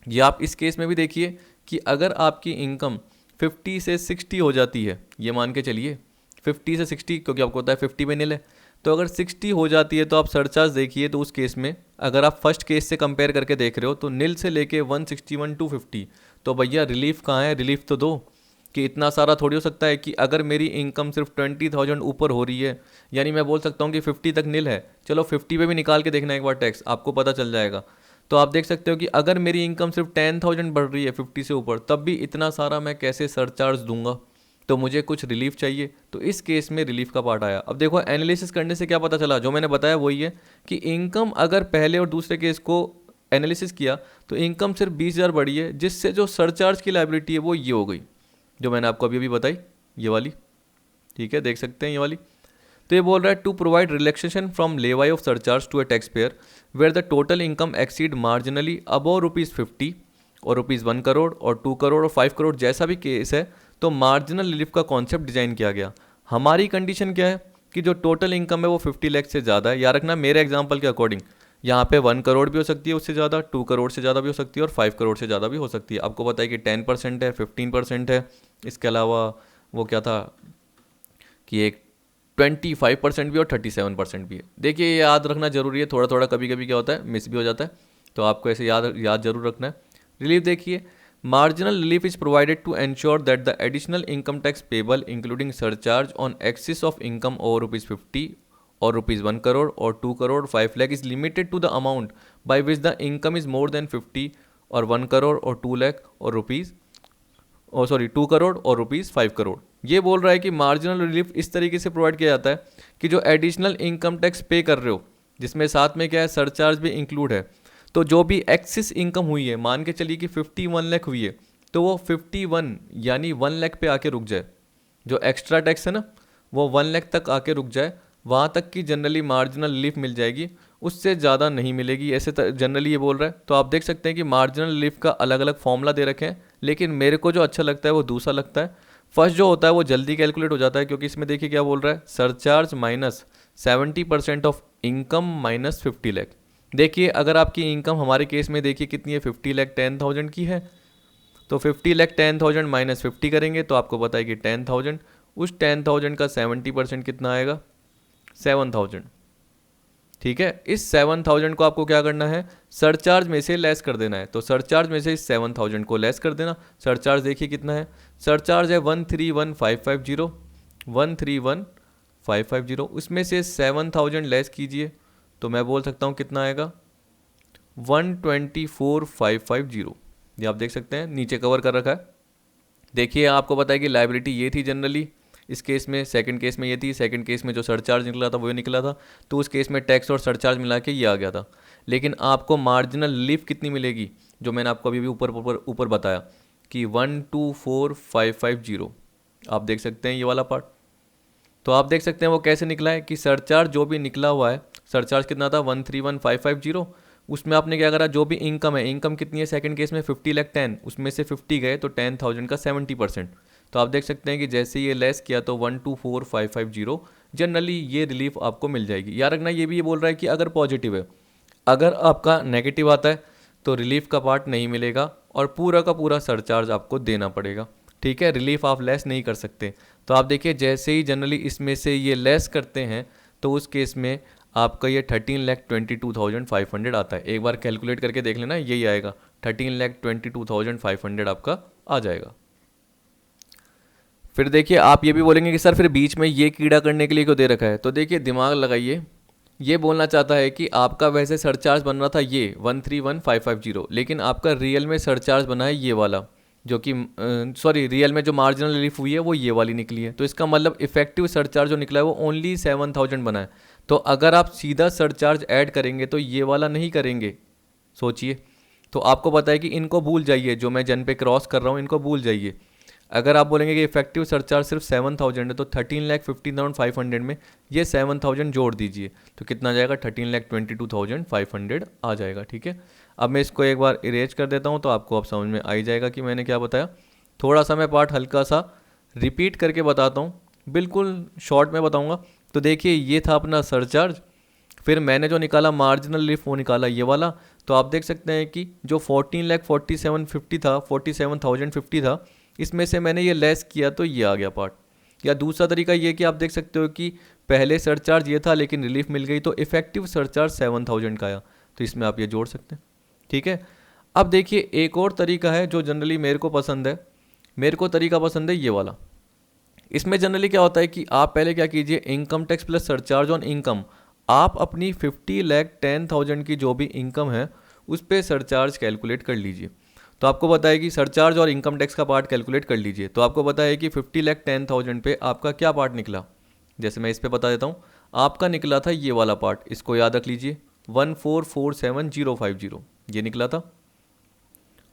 Speaker 1: ये आप इस केस में भी देखिए कि अगर आपकी इनकम 50 से 60 हो जाती है, ये मान के चलिए 50 से 60, क्योंकि आपको पता है 50 में नील है, तो अगर 60 हो जाती है तो आप सरचार्ज देखिए। तो उस केस में अगर आप फर्स्ट केस से कंपेयर करके देख रहे हो तो नील से लेके 161 250, तो भैया रिलीफ कहाँ है, रिलीफ तो दो। कि इतना सारा थोड़ी हो सकता है कि अगर मेरी इनकम सिर्फ 20,000 ऊपर हो रही है, यानी मैं बोल सकता हूँ कि 50 तक नील है, चलो 50 पे भी निकाल के देखना एक बार टैक्स, आपको पता चल जाएगा। तो आप देख सकते हो कि अगर मेरी इनकम सिर्फ 10,000 बढ़ रही है 50 से ऊपर, तब भी इतना सारा मैं कैसे सरचार्ज दूंगा, तो मुझे कुछ रिलीफ चाहिए। तो इस केस में रिलीफ का पार्ट आया। अब देखो एनालिसिस करने से क्या पता चला, जो मैंने बताया वही है कि इनकम अगर पहले और दूसरे केस को एनालिसिस किया तो इनकम सिर्फ 20,000 बढ़ी है, जिससे जो सरचार्ज की लायबिलिटी है वो ये हो गई जो मैंने आपको अभी अभी बताई, ये वाली, ठीक है, देख सकते हैं ये वाली। तो ये बोल रहा है to provide relaxation from levy of surcharge to a tax payer where the total income exceed marginally above ₹50 और ₹1 करोड़ और 2 करोड़ और 5 करोड़, जैसा भी केस है, तो मार्जिनल रिलीफ का कॉन्सेप्ट डिजाइन किया गया। हमारी कंडीशन क्या है कि जो टोटल इनकम है वो 50 लाख से ज़्यादा है। याद रखना मेरे एग्जांपल के अकॉर्डिंग यहाँ पे 1 करोड़ भी हो सकती है उससे ज़्यादा, 2 करोड़ से ज़्यादा भी हो सकती है और 5 करोड़ से ज़्यादा भी हो सकती है। आपको पता है कि 10% है, 15% है, इसके अलावा वो क्या था कि एक 25% भी और 37% भी है। देखिए ये याद रखना जरूरी है, थोड़ा थोड़ा कभी कभी क्या होता है मिस भी हो जाता है, तो आपको ऐसे याद जरूर रखना है। रिलीफ देखिए, marginal relief is provided to ensure that the additional income tax payable including surcharge on excess of income over ₹50 और ₹1 करोड़ और 2 crore 5 lakh is limited to the amount by which the income is more than 50 और 1 करोड़ और 2 लाख और rupees 2 crore और ₹5 करोड़। ये बोल रहा है कि मार्जिनल रिलीफ इस तरीके से प्रोवाइड किया जाता है कि जो एडिशनल इनकम टैक्स पे कर रहे हो, जिसमें साथ में क्या है, सरचार्ज भी इंक्लूड है, तो जो भी एक्सिस इनकम हुई है, मान के चलिए कि 51 लाख हुई है, तो वो 51 यानी 1 लाख पे आके रुक जाए। जो एक्स्ट्रा टैक्स है ना, वो 1 लाख तक आके रुक जाए, वहाँ तक की जनरली मार्जिनल रिलीफ मिल जाएगी, उससे ज़्यादा नहीं मिलेगी, ऐसे जनरली ये बोल रहा है। तो आप देख सकते हैं कि मार्जिनल रिलीफ का अलग अलग फॉर्मूला दे रखे हैं, लेकिन मेरे को जो अच्छा लगता है वो दूसरा लगता है। फर्स्ट जो होता है वो जल्दी कैलकुलेट हो जाता है, क्योंकि इसमें देखिए क्या बोल रहा है, surcharge minus 70% of income minus 50 lakh. देखिए अगर आपकी इनकम हमारे केस में देखिए कितनी है, 50 लाख 10,000 की है, तो 50 लाख 10,000 माइनस 50 करेंगे तो आपको पता है कि 10,000, उस 10,000 का 70% कितना आएगा, 7,000। ठीक है, इस 7,000 को आपको क्या करना है, सरचार्ज में से लेस कर देना है। तो सरचार्ज में से इस 7,000 को लेस कर देना। सरचार्ज देखिए कितना है, सरचार्ज है 131,550, 131,550, उसमें से 7,000 लेस कीजिए तो मैं बोल सकता हूँ कितना आएगा, 124,550। ये आप देख सकते हैं नीचे कवर कर रखा है। देखिए आपको पता है कि लाइबिलिटी ये थी जनरली, इस केस में सेकंड केस में ये थी, सेकंड केस में जो सरचार्ज निकला था वो निकला था, तो उस केस में टैक्स और सरचार्ज मिला के ये आ गया था। लेकिन आपको मार्जिनल रिलीफ कितनी मिलेगी, जो मैंने आपको अभी भी ऊपर ऊपर ऊपर बताया कि 124,550, आप देख सकते हैं ये वाला पार्ट। तो आप देख सकते हैं वो कैसे निकला है कि सरचार्ज जो भी निकला हुआ है, सरचार्ज कितना था 131,550, उसमें आपने क्या करा, जो भी इनकम है, इनकम कितनी है सेकंड केस में 50 लाख 10, उसमें से 50 गए तो 10,000 का 70%। तो आप देख सकते हैं कि जैसे ये लेस किया तो 124,550 जनरली ये रिलीफ आपको मिल जाएगी। याद रखना ये भी ये बोल रहा है कि अगर पॉजिटिव है, अगर आपका नेगेटिव आता है तो रिलीफ का पार्ट नहीं मिलेगा और पूरा का पूरा सरचार्ज आपको देना पड़ेगा। ठीक है, रिलीफ आप लेस नहीं कर सकते। तो आप देखिए जैसे ही जनरली इसमें से ये लेस करते हैं तो उस केस में आपका ये 13,22,500 आता है। एक बार कैलकुलेट करके देख लेना, यही आएगा 13,22,500 आपका आ जाएगा। फिर देखिए आप ये भी बोलेंगे कि सर फिर बीच में ये कीड़ा करने के लिए क्यों दे रखा है, तो देखिए दिमाग लगाइए, ये बोलना चाहता है कि आपका वैसे सरचार्ज बन रहा था ये 131,550, लेकिन आपका रियल में सरचार्ज बना है ये वाला, जो कि रियल में जो मार्जिनल रिलीफ हुई है वो ये वाली निकली है। तो इसका मतलब इफेक्टिव सरचार्ज जो निकला है वो ओनली 7,000 बना है। तो अगर आप सीधा सरचार्ज ऐड करेंगे तो ये वाला नहीं करेंगे, सोचिए। तो आपको पता है कि इनको भूल जाइए, जो मैं जन पे क्रॉस कर रहा हूँ इनको भूल जाइए। अगर आप बोलेंगे कि इफेक्टिव सरचार्ज सिर्फ 7,000 है तो 13,15,500 में ये 7,000 जोड़ दीजिए तो कितना जाएगा, 13,22,500 आ जाएगा। ठीक है, अब मैं इसको एक बार इरेज कर देता हूँ तो आपको अब समझ में आ ही जाएगा कि मैंने क्या बताया। थोड़ा सा मैं पार्ट हल्का सा रिपीट करके बताता हूँ, बिल्कुल शॉर्ट में बताऊँगा। तो देखिए ये था अपना सरचार्ज, फिर मैंने जो निकाला मार्जिनल रिलीफ वो निकाला ये वाला। तो आप देख सकते हैं कि जो 14,47,50 था, 47,050 था, इसमें से मैंने ये लेस किया तो ये आ गया पार्ट। या दूसरा तरीका ये कि आप देख सकते हो कि पहले सरचार्ज ये था लेकिन रिलीफ मिल गई तो इफेक्टिव सरचार्ज 7,000 का आया, तो इसमें आप ये जोड़ सकते हैं। ठीक है, अब देखिए एक और तरीका है जो जनरली मेरे को पसंद है, मेरे को तरीका पसंद है ये वाला। इसमें जनरली क्या होता है कि आप पहले क्या कीजिए, income tax plus surcharge on income, आप अपनी 50,10,000 की जो भी इनकम है उस पर सरचार्ज कैलकुलेट कर लीजिए। तो आपको पता है कि सरचार्ज और इनकम टैक्स का पार्ट कैलकुलेट कर लीजिए। तो आपको पता है कि 50,10,000 पे आपका क्या पार्ट निकला, जैसे मैं इस पे बता देता हूँ, आपका निकला था ये वाला पार्ट, इसको याद रख लीजिए 1447050, ये निकला था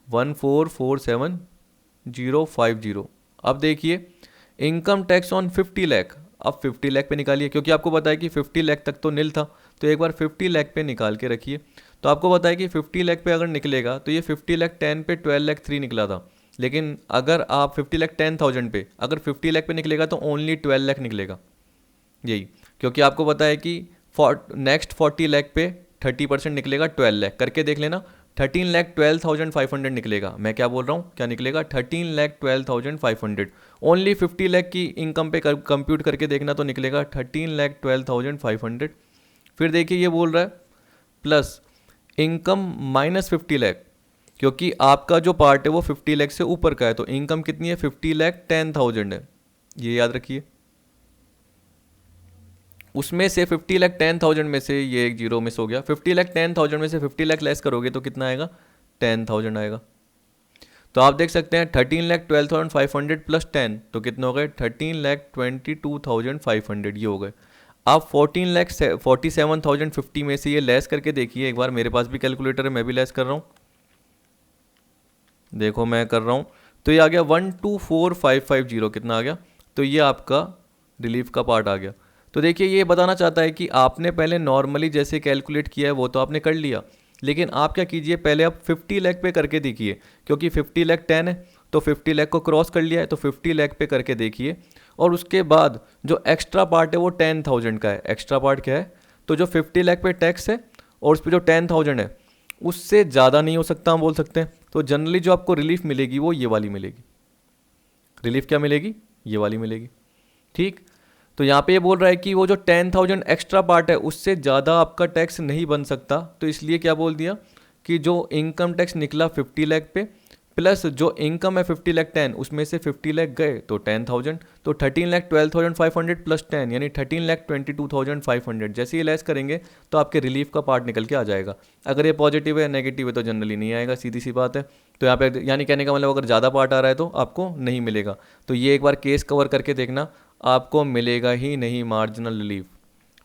Speaker 1: 1447050। अब देखिए इनकम टैक्स ऑन 50 लाख, अब 50 लाख पे निकालिए, क्योंकि आपको पता है कि 50 लाख तक तो नील था, तो एक बार 50 लाख पे निकाल के रखिए। तो आपको पता है कि 50 लाख पे अगर निकलेगा तो ये 50 लाख 10 पे 12 लाख 3 निकला था, लेकिन अगर आप 50 लाख 10,000 पे अगर 50 लाख पे निकलेगा तो ओनली 12 लाख निकलेगा, यही। क्योंकि आपको पता है कि नेक्स्ट 40 लाख पे 30% निकलेगा 12 लाख, करके देख लेना 13,12,500 निकलेगा। मैं क्या बोल रहा हूँ, क्या निकलेगा 13,12,500। ओनली 50 लाख की इनकम पे कंप्यूट करके देखना तो निकलेगा 13,12,500। फिर देखिए ये बोल रहा है प्लस इनकम माइनस 50 लाख, क्योंकि आपका जो पार्ट है वो 50 लाख से ऊपर का है, तो इनकम कितनी है 50,10,000 है, ये याद रखिए। उसमें से 50,10,000 में से ये एक जीरो मिस हो गया, 50,10,000 में से 50 लाख लेस करोगे तो कितना आएगा, 10,000 आएगा। तो आप देख सकते हैं 13,12,500 प्लस 10 तो कितने हो गए, 13,22,500 ये हो गए। आप 14,47,050 में से ये लेस करके देखिए एक बार, मेरे पास भी कैलकुलेटर है, मैं भी लेस कर रहा हूँ, देखो मैं कर रहा हूँ, तो ये आ गया 124,550, कितना आ गया, तो ये आपका रिलीफ का पार्ट आ गया। तो देखिए ये बताना चाहता है कि आपने पहले नॉर्मली जैसे कैलकुलेट किया है वो तो आपने कर लिया, लेकिन आप क्या कीजिए, पहले आप 50 लाख पे करके देखिए, क्योंकि 50 लाख 10 है तो 50 लाख को क्रॉस कर लिया है, तो 50 लाख पे करके देखिए, और उसके बाद जो एक्स्ट्रा पार्ट है वो 10,000 का है। एक्स्ट्रा पार्ट क्या है, तो जो 50 लाख पे टैक्स है और उस पर जो 10,000 है उससे ज़्यादा नहीं हो सकता, हम बोल सकते हैं। तो जनरली जो आपको रिलीफ मिलेगी वो ये वाली मिलेगी, रिलीफ क्या मिलेगी, ये वाली मिलेगी, ठीक। तो यहाँ पे ये बोल रहा है कि वो जो 10,000 एक्स्ट्रा पार्ट है उससे ज़्यादा आपका टैक्स नहीं बन सकता, तो इसलिए क्या बोल दिया कि जो इनकम टैक्स निकला 50 लाख पे प्लस जो इनकम है 50 लाख 10 उसमें से 50 लाख गए तो 10,000, तो 13,12,500 प्लस 10 यानी 13,22,500। जैसे ही लेस करेंगे तो आपके रिलीफ का पार्ट निकल के आ जाएगा। अगर ये पॉजिटिव है नेगेटिव है तो जनरली नहीं आएगा, सीधी सी बात है। तो यहाँ पे यानी कहने का मतलब अगर ज़्यादा पार्ट आ रहा है तो आपको नहीं मिलेगा। तो ये एक बार केस कवर करके देखना, आपको मिलेगा ही नहीं, मार्जिनल रिलीफ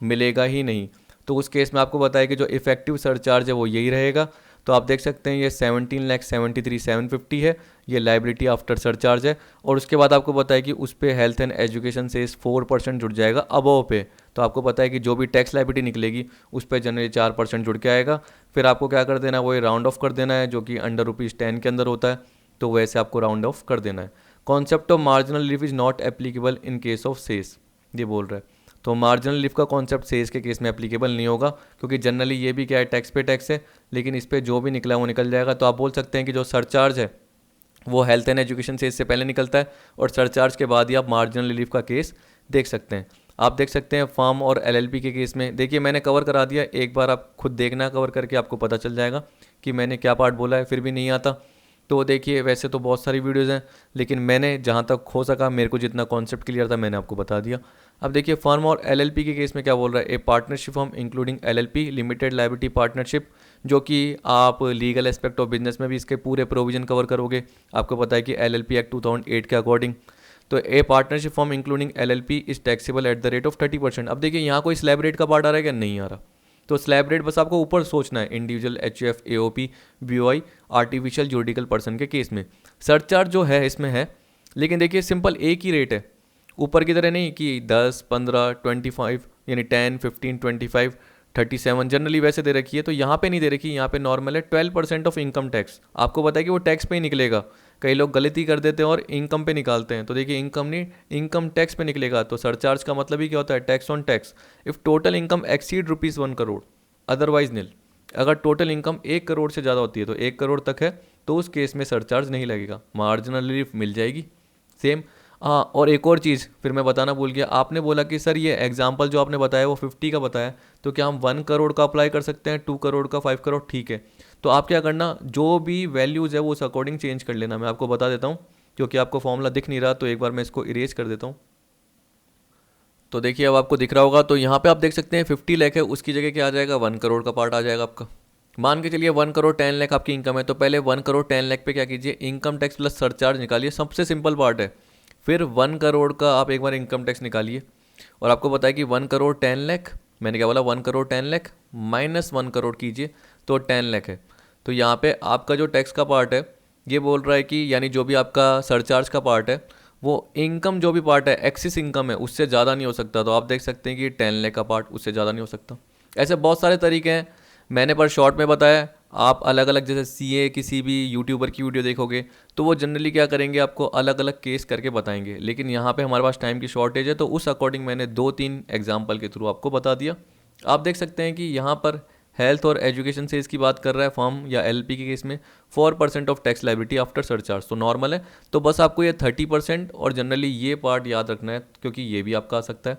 Speaker 1: मिलेगा ही नहीं। तो उस केस में आपको बताया कि जो इफेक्टिव सरचार्ज है वो यही रहेगा। तो आप देख सकते हैं ये 17,73,750 है, ये लाइबिलिटी आफ्टर सरचार्ज है। और उसके बाद आपको बताया कि उस पर हेल्थ एंड एजुकेशन से 4% जुड़ जाएगा अबव पे। तो आपको पता है कि जो भी टैक्स लाइबिलिटी निकलेगी उस पर जनरली 4% जुड़ के आएगा। फिर आपको क्या कर देना है, वो राउंड ऑफ कर देना है, जो कि अंडर ₹10 के अंदर होता है, तो वैसे आपको राउंड ऑफ कर देना है। Concept of marginal relief is not applicable in case of cess, ये बोल रहा है। तो मार्जिनल रिलीफ का कॉन्सेप्ट सेस के केस में एप्लीकेबल नहीं होगा, क्योंकि जनरली ये भी क्या है, टैक्स पे टैक्स है, लेकिन इस पर जो भी निकला है वो निकल जाएगा। तो आप बोल सकते हैं कि जो सरचार्ज है वो हेल्थ एंड एजुकेशन सेस से पहले निकलता है, और सरचार्ज के बाद ही आप मार्जिनल रिलीफ का केस देख सकते हैं। आप देख सकते हैं फर्म और LLP के केस में, देखिए मैंने कवर करा दिया, एक बार आप खुद देखना, कवर करके आपको पता चल जाएगा कि मैंने क्या पार्ट बोला है, फिर भी नहीं आता तो देखिए वैसे तो बहुत सारी वीडियोज़ हैं, लेकिन मैंने जहाँ तक हो सका, मेरे को जितना कॉन्सेप्ट क्लियर था मैंने आपको बता दिया। अब देखिए फर्म और LLP के केस में क्या बोल रहा है, ए partnership firm including LLP limited liability partnership, जो कि आप लीगल एस्पेक्ट ऑफ बिजनेस में भी इसके पूरे प्रोविजन कवर करोगे। आपको पता है कि LLP एक्ट 2008 के अकॉर्डिंग, तो ए partnership firm including LLP is taxable at the rate of 30%। अब देखिए यहाँ कोई स्लैब रेट का पार्ट आ रहा है क्या, नहीं आ रहा। तो स्लैब रेट बस आपको ऊपर सोचना है, individual, HUF, AOP, BOI, artificial juridical person के केस में सरचार्ज जो है इसमें है, लेकिन देखिए सिंपल एक ही रेट है, ऊपर की तरह नहीं कि 10, 15, 25 यानी 10, 15, 25, 37 जनरली वैसे दे रखी है। तो यहाँ पे नहीं दे रखी, यहाँ पे नॉर्मल है 12% ऑफ इनकम टैक्स। आपको पता है कि वो टैक्स पे ही निकलेगा, कई लोग गलती कर देते हैं और इनकम पे निकालते हैं। तो देखिए इनकम नहीं, इनकम टैक्स पे निकलेगा। तो सरचार्ज का मतलब ही क्या होता है, tax on tax. If total income exceed ₹1 crore otherwise nil. अगर टोटल इनकम 1 करोड़ से ज़्यादा होती है तो 1 करोड़ तक है तो उस केस में सरचार्ज नहीं लगेगा, मार्जिनल रिलीफ मिल जाएगी सेम। हाँ, और एक और चीज़ फिर मैं बताना भूल गया, आपने बोला कि सर ये एग्जांपल जो आपने बताया वो 50 का बताया, तो क्या हम 1 करोड़ का अप्लाई कर सकते हैं, 2 करोड़ का, 5 करोड़, ठीक है। तो आप क्या करना, जो भी वैल्यूज़ है वो उस अकॉर्डिंग चेंज कर लेना। मैं आपको बता देता हूँ, क्योंकि आपको फॉर्मूला दिख नहीं रहा, तो एक बार मैं इसको इरेज कर देता हूँ। तो देखिए अब आपको दिख रहा होगा, तो यहाँ पे आप देख सकते हैं 50 लाख है, उसकी जगह क्या आ जाएगा, 1 करोड़ का पार्ट आ जाएगा आपका। मान के चलिए 1 करोड़ 10 लाख आपकी इनकम है, तो पहले 1 करोड़ 10 लाख पे क्या कीजिए, इनकम टैक्स प्लस सरचार्ज निकालिए, सबसे सिंपल पार्ट है। फिर 1 करोड़ का आप एक बार इनकम टैक्स निकालिए, और आपको पता है कि 1 करोड़ 10 लाख, मैंने क्या बोला, 1 करोड़ 10 लाख माइनस 1 करोड़ कीजिए तो 10 लाख है। तो यहाँ पे आपका जो टैक्स का पार्ट है ये बोल रहा है कि यानी जो भी आपका सरचार्ज का पार्ट है वो इनकम जो भी पार्ट है, एक्सिस इनकम है, उससे ज़्यादा नहीं हो सकता। तो आप देख सकते हैं कि 10 लाख का पार्ट उससे ज़्यादा नहीं हो सकता। ऐसे बहुत सारे तरीके हैं, मैंने पर शॉर्ट में बताया। आप अलग अलग जैसे CA किसी भी यूट्यूबर की वीडियो देखोगे तो वो जनरली क्या करेंगे, आपको अलग अलग केस करके बताएंगे, लेकिन यहाँ पे हमारे पास टाइम की शॉर्टेज है, तो उस अकॉर्डिंग मैंने 2-3 एग्जाम्पल के थ्रू आपको बता दिया। आप देख सकते हैं कि यहाँ पर हेल्थ और एजुकेशन से इसकी बात कर रहा है फर्म या LP के केस में 4% of tax liability after surcharge, तो नॉर्मल है। तो बस आपको ये 30% और जनरली ये पार्ट याद रखना है, क्योंकि ये भी आपका आ सकता है।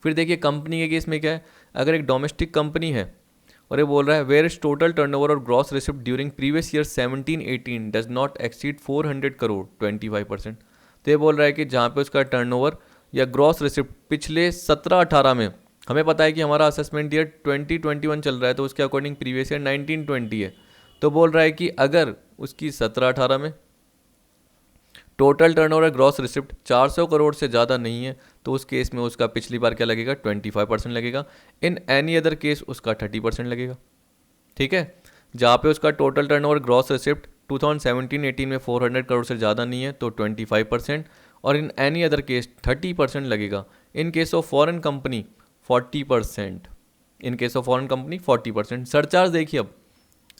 Speaker 1: फिर देखिए कंपनी के केस में क्या है, अगर एक डोमेस्टिक कंपनी है और ये बोल रहा है वेयर इज टोटल टर्नओवर और gross receipt during previous year 17-18 does not exceed 400 crore 25%। तो ये बोल रहा है कि जहाँ पे उसका टर्नओवर या ग्रॉस रिसिप्ट पिछले 17-18 में हमें पता है कि हमारा असेसमेंट ईयर 2021 चल रहा है, तो उसके अकॉर्डिंग प्रीवियस ईयर 1920 है। तो बोल रहा है कि अगर उसकी 17-18 में total turnover gross receipt 400 crore से ज़्यादा नहीं है, तो उस केस में उसका पिछली बार क्या लगेगा, 25% लगेगा। इन एनी अदर केस उसका 30% लगेगा। ठीक है, जहाँ पे उसका टोटल टर्नओवर ग्रॉस रिसिप्ट 2017-18 में 400 करोड़ से ज़्यादा नहीं है तो 25%, और इन एनी अदर केस 30% लगेगा। इन case of foreign company 40%, in case of foreign company 40%। Surcharge देखिए अब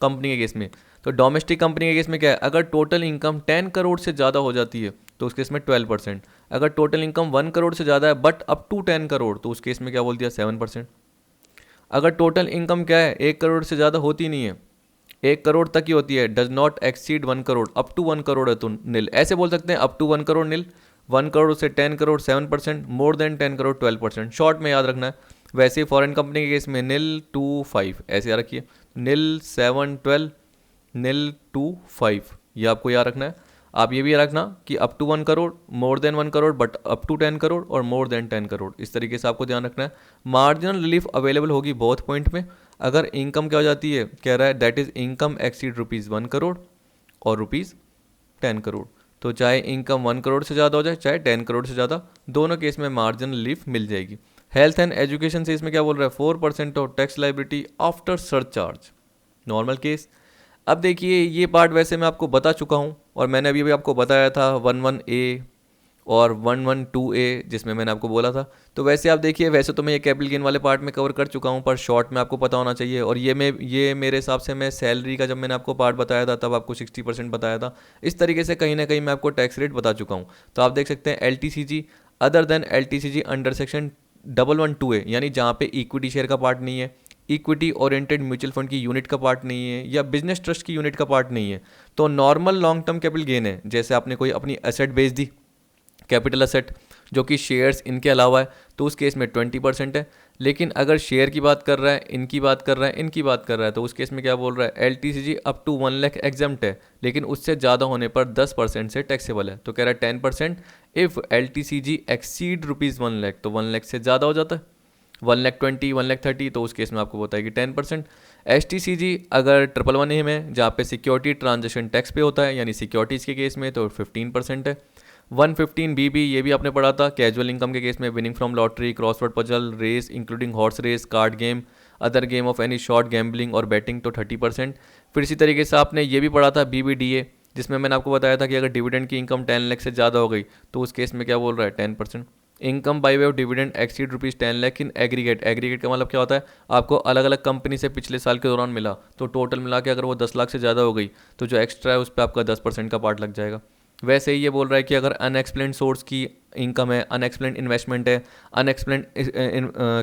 Speaker 1: कंपनी के केस में, तो डोमेस्टिक कंपनी के केस में क्या है, अगर टोटल इनकम 10 करोड़ से ज़्यादा हो जाती है तो उस केस में 12%। अगर टोटल इनकम 1 करोड़ से ज़्यादा है बट अप टू 10 करोड़ तो उस केस में क्या बोल दिया, 7%। अगर टोटल इनकम क्या है, 1 करोड़ से ज़्यादा होती नहीं है, 1 करोड़ तक ही होती है, does not exceed 1 crore, up to 1 crore है तो नील, ऐसे बोल सकते हैं, up to 1 crore nil, 1 crore से 10 crore 7%, more than 10 crore 12%। Short में याद रखना है। वैसे ही फॉरेन कंपनी के केस में नील 2 5 ऐसे याद रखिए, नील 7 12 नील 2 5, ये आपको याद रखना है। आप ये भी याद रखना कि up to 1 crore, more than 1 crore, but up to 10 crore और मोर देन 10 करोड़, इस तरीके से आपको ध्यान रखना है। मार्जिनल रिलीफ अवेलेबल होगी बहुत पॉइंट में, अगर इनकम क्या हो जाती है, कह रहा है that is income exceed ₹1 crore और ₹10 करोड़। तो चाहे इनकम 1 करोड़ से ज़्यादा हो जाए चाहे 10 करोड़ से ज़्यादा, दोनों केस में मार्जिनल रिलीफ मिल जाएगी। हेल्थ एंड एजुकेशन से इसमें क्या बोल रहा है, 4% of tax liability after surcharge, normal case. अब देखिए ये पार्ट वैसे मैं आपको बता चुका हूँ, और मैंने अभी आपको बताया था 11A और 112A जिसमें मैंने आपको बोला था। तो वैसे आप देखिए, वैसे तो मैं ये कैपिटल गेन वाले पार्ट में कवर कर चुका हूँ, पर शॉर्ट में आपको पता होना चाहिए। और ये मेरे हिसाब से मैं सैलरी का जब मैंने आपको पार्ट बताया था तब आपको 60% बताया था। इस तरीके से कहीं ना कहीं मैं आपको टैक्स रेट बता चुका हूँ। तो आप देख सकते हैं LTCG other than LTCG under section 112A, यानी जहाँ पे इक्विटी शेयर का पार्ट नहीं है, इक्विटी ओरिएंटेड म्यूचुअल फंड की यूनिट का पार्ट नहीं है, या बिजनेस ट्रस्ट की यूनिट का पार्ट नहीं है, तो normal long term capital gain है। जैसे आपने कोई अपनी एसेट बेच दी, कैपिटल एसेट जो कि शेयर्स इनके अलावा है, तो उस केस में 20% है। लेकिन अगर शेयर की बात कर रहा है, इनकी बात कर रहा है, इनकी बात कर रहा है, तो उस केस में क्या बोल रहा है, LTCG up to 1 lakh exempt है, लेकिन उससे ज़्यादा होने पर 10% से टैक्सेबल है। तो कह रहा है 10% इफ़ LTCG एक्सीड ₹1 लाख, तो 1 लाख से ज़्यादा हो जाता है, 1,20,000 1,30,000, तो उस केस में आपको बताएगी 10%। STCG अगर 111A में, जहाँ पे सिक्योरिटी ट्रांजेक्शन टैक्स पे होता है, यानी सिक्योरिटीज़ के केस में, तो 15% है। 115BB ये भी आपने पढ़ा था, कैजुअल इनकम के केस में, winning from lottery, crossword puzzle, race including horse race, card game, other game of any short gambling और बैटिंग, तो 30%। फिर इसी तरीके से आपने ये भी पढ़ा था BBDA, जिसमें मैंने आपको बताया था कि अगर डिविडेंड की इनकम 10 लाख से ज़्यादा हो गई तो उस केस में क्या बोल रहा है, 10%। Income by way of dividend exceed ₹10 lakh in aggregate, aggregate का मतलब क्या होता है, आपको अलग अलग कंपनी से पिछले साल के दौरान मिला, तो टोटल मिला के अगर वो 10 लाख से ज़्यादा हो गई तो जो एक्स्ट्रा है उस पर आपका 10% का पार्ट लग जाएगा। वैसे ही ये बोल रहा है कि अगर अनएक्सप्लेन्ड सोर्स की इनकम है, अनएक्सप्लेन्ड इन्वेस्टमेंट है, अनएक्सप्लेन्ड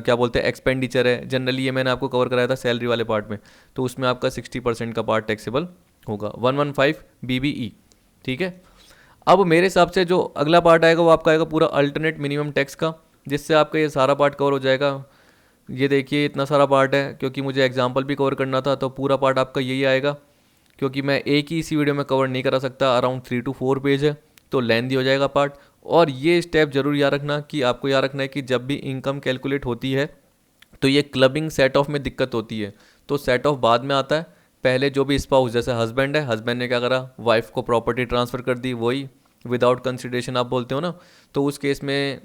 Speaker 1: क्या बोलते हैं एक्सपेंडिचर है, जनरली ये मैंने आपको कवर कराया था सैलरी वाले पार्ट में, तो उसमें आपका 60% का पार्ट टैक्सेबल होगा, 115BBE। ठीक है, अब मेरे हिसाब से जो अगला पार्ट आएगा वो आपका आएगा पूरा अल्टरनेट मिनिमम टैक्स का, जिससे आपका ये सारा पार्ट कवर हो जाएगा। ये देखिए इतना सारा पार्ट है, क्योंकि मुझे एग्जाम्पल भी कवर करना था, तो पूरा पार्ट आपका यही आएगा, क्योंकि मैं एक ही इसी वीडियो में कवर नहीं करा सकता, अराउंड 3 to 4 पेज है, तो लेंथी हो जाएगा पार्ट। और ये स्टेप जरूर याद रखना कि आपको याद रखना है कि जब भी इनकम कैलकुलेट होती है तो ये क्लबिंग सेट ऑफ में दिक्कत होती है, तो सेट ऑफ बाद में आता है। पहले जो भी स्पाउस, जैसे हस्बैंड है, हस्बैंड ने क्या करा, वाइफ को प्रॉपर्टी ट्रांसफ़र कर दी, वही विदाउट कंसिडरेशन आप बोलते हो ना, तो उस केस में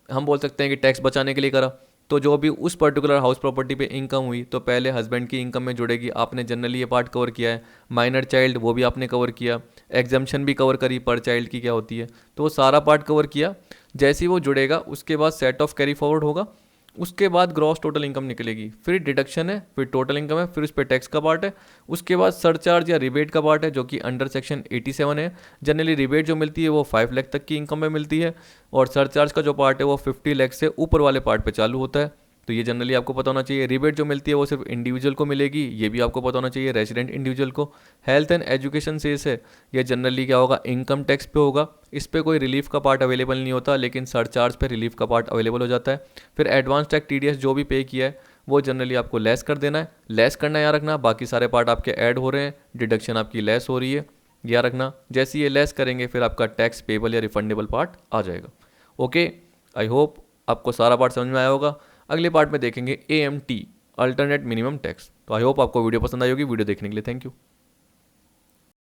Speaker 1: हम बोल सकते हैं कि टैक्स बचाने के लिए करा। तो जो भी उस पर्टिकुलर हाउस प्रॉपर्टी पे इनकम हुई तो पहले हस्बैंड की इनकम में जुड़ेगी, आपने जनरली ये पार्ट कवर किया है। माइनर चाइल्ड वो भी आपने कवर किया, एग्जम्पशन भी कवर करी, पर चाइल्ड की क्या होती है, तो वो सारा पार्ट कवर किया। जैसे ही वो जुड़ेगा उसके बाद सेट ऑफ कैरी फॉरवर्ड होगा, उसके बाद ग्रॉस टोटल इनकम निकलेगी, फिर डिडक्शन है, फिर टोटल इनकम है, फिर उस पर टैक्स का पार्ट है, उसके बाद सरचार्ज या रिबेट का पार्ट है जो कि अंडर सेक्शन 87 है। जनरली रिबेट जो मिलती है वो 5 लाख तक की इनकम में मिलती है, और सरचार्ज का जो पार्ट है वो 50 लाख से ऊपर वाले पार्ट पे चालू होता है। तो ये जनरली आपको पता होना चाहिए। रिबेट जो मिलती है वो सिर्फ इंडिविजुअल को मिलेगी, ये भी आपको पता होना चाहिए, रेजिडेंट इंडिविजुअल को। हेल्थ एंड एजुकेशन सेस है, ये जनरली क्या होगा, इनकम टैक्स पे होगा, इस पर कोई रिलीफ का पार्ट अवेलेबल नहीं होता, लेकिन सरचार्ज पे रिलीफ का पार्ट अवेलेबल हो जाता है। फिर एडवांस टैक्स TDS जो भी पे किया है वो जनरली आपको लेस कर देना है, लेस करना याद रखना, बाकी सारे पार्ट आपके ऐड हो रहे हैं, डिडक्शन आपकी लेस हो रही है, याद रखना। जैसे ये लेस करेंगे फिर आपका टैक्स पेबल या रिफंडेबल पार्ट आ जाएगा। ओके, आई होप आपको सारा पार्ट समझ में आया होगा। अगले पार्ट में देखेंगे AMT, अल्टरनेट मिनिमम टैक्स। तो आई होप आपको वीडियो पसंद आई होगी। वीडियो देखने के लिए थैंक यू।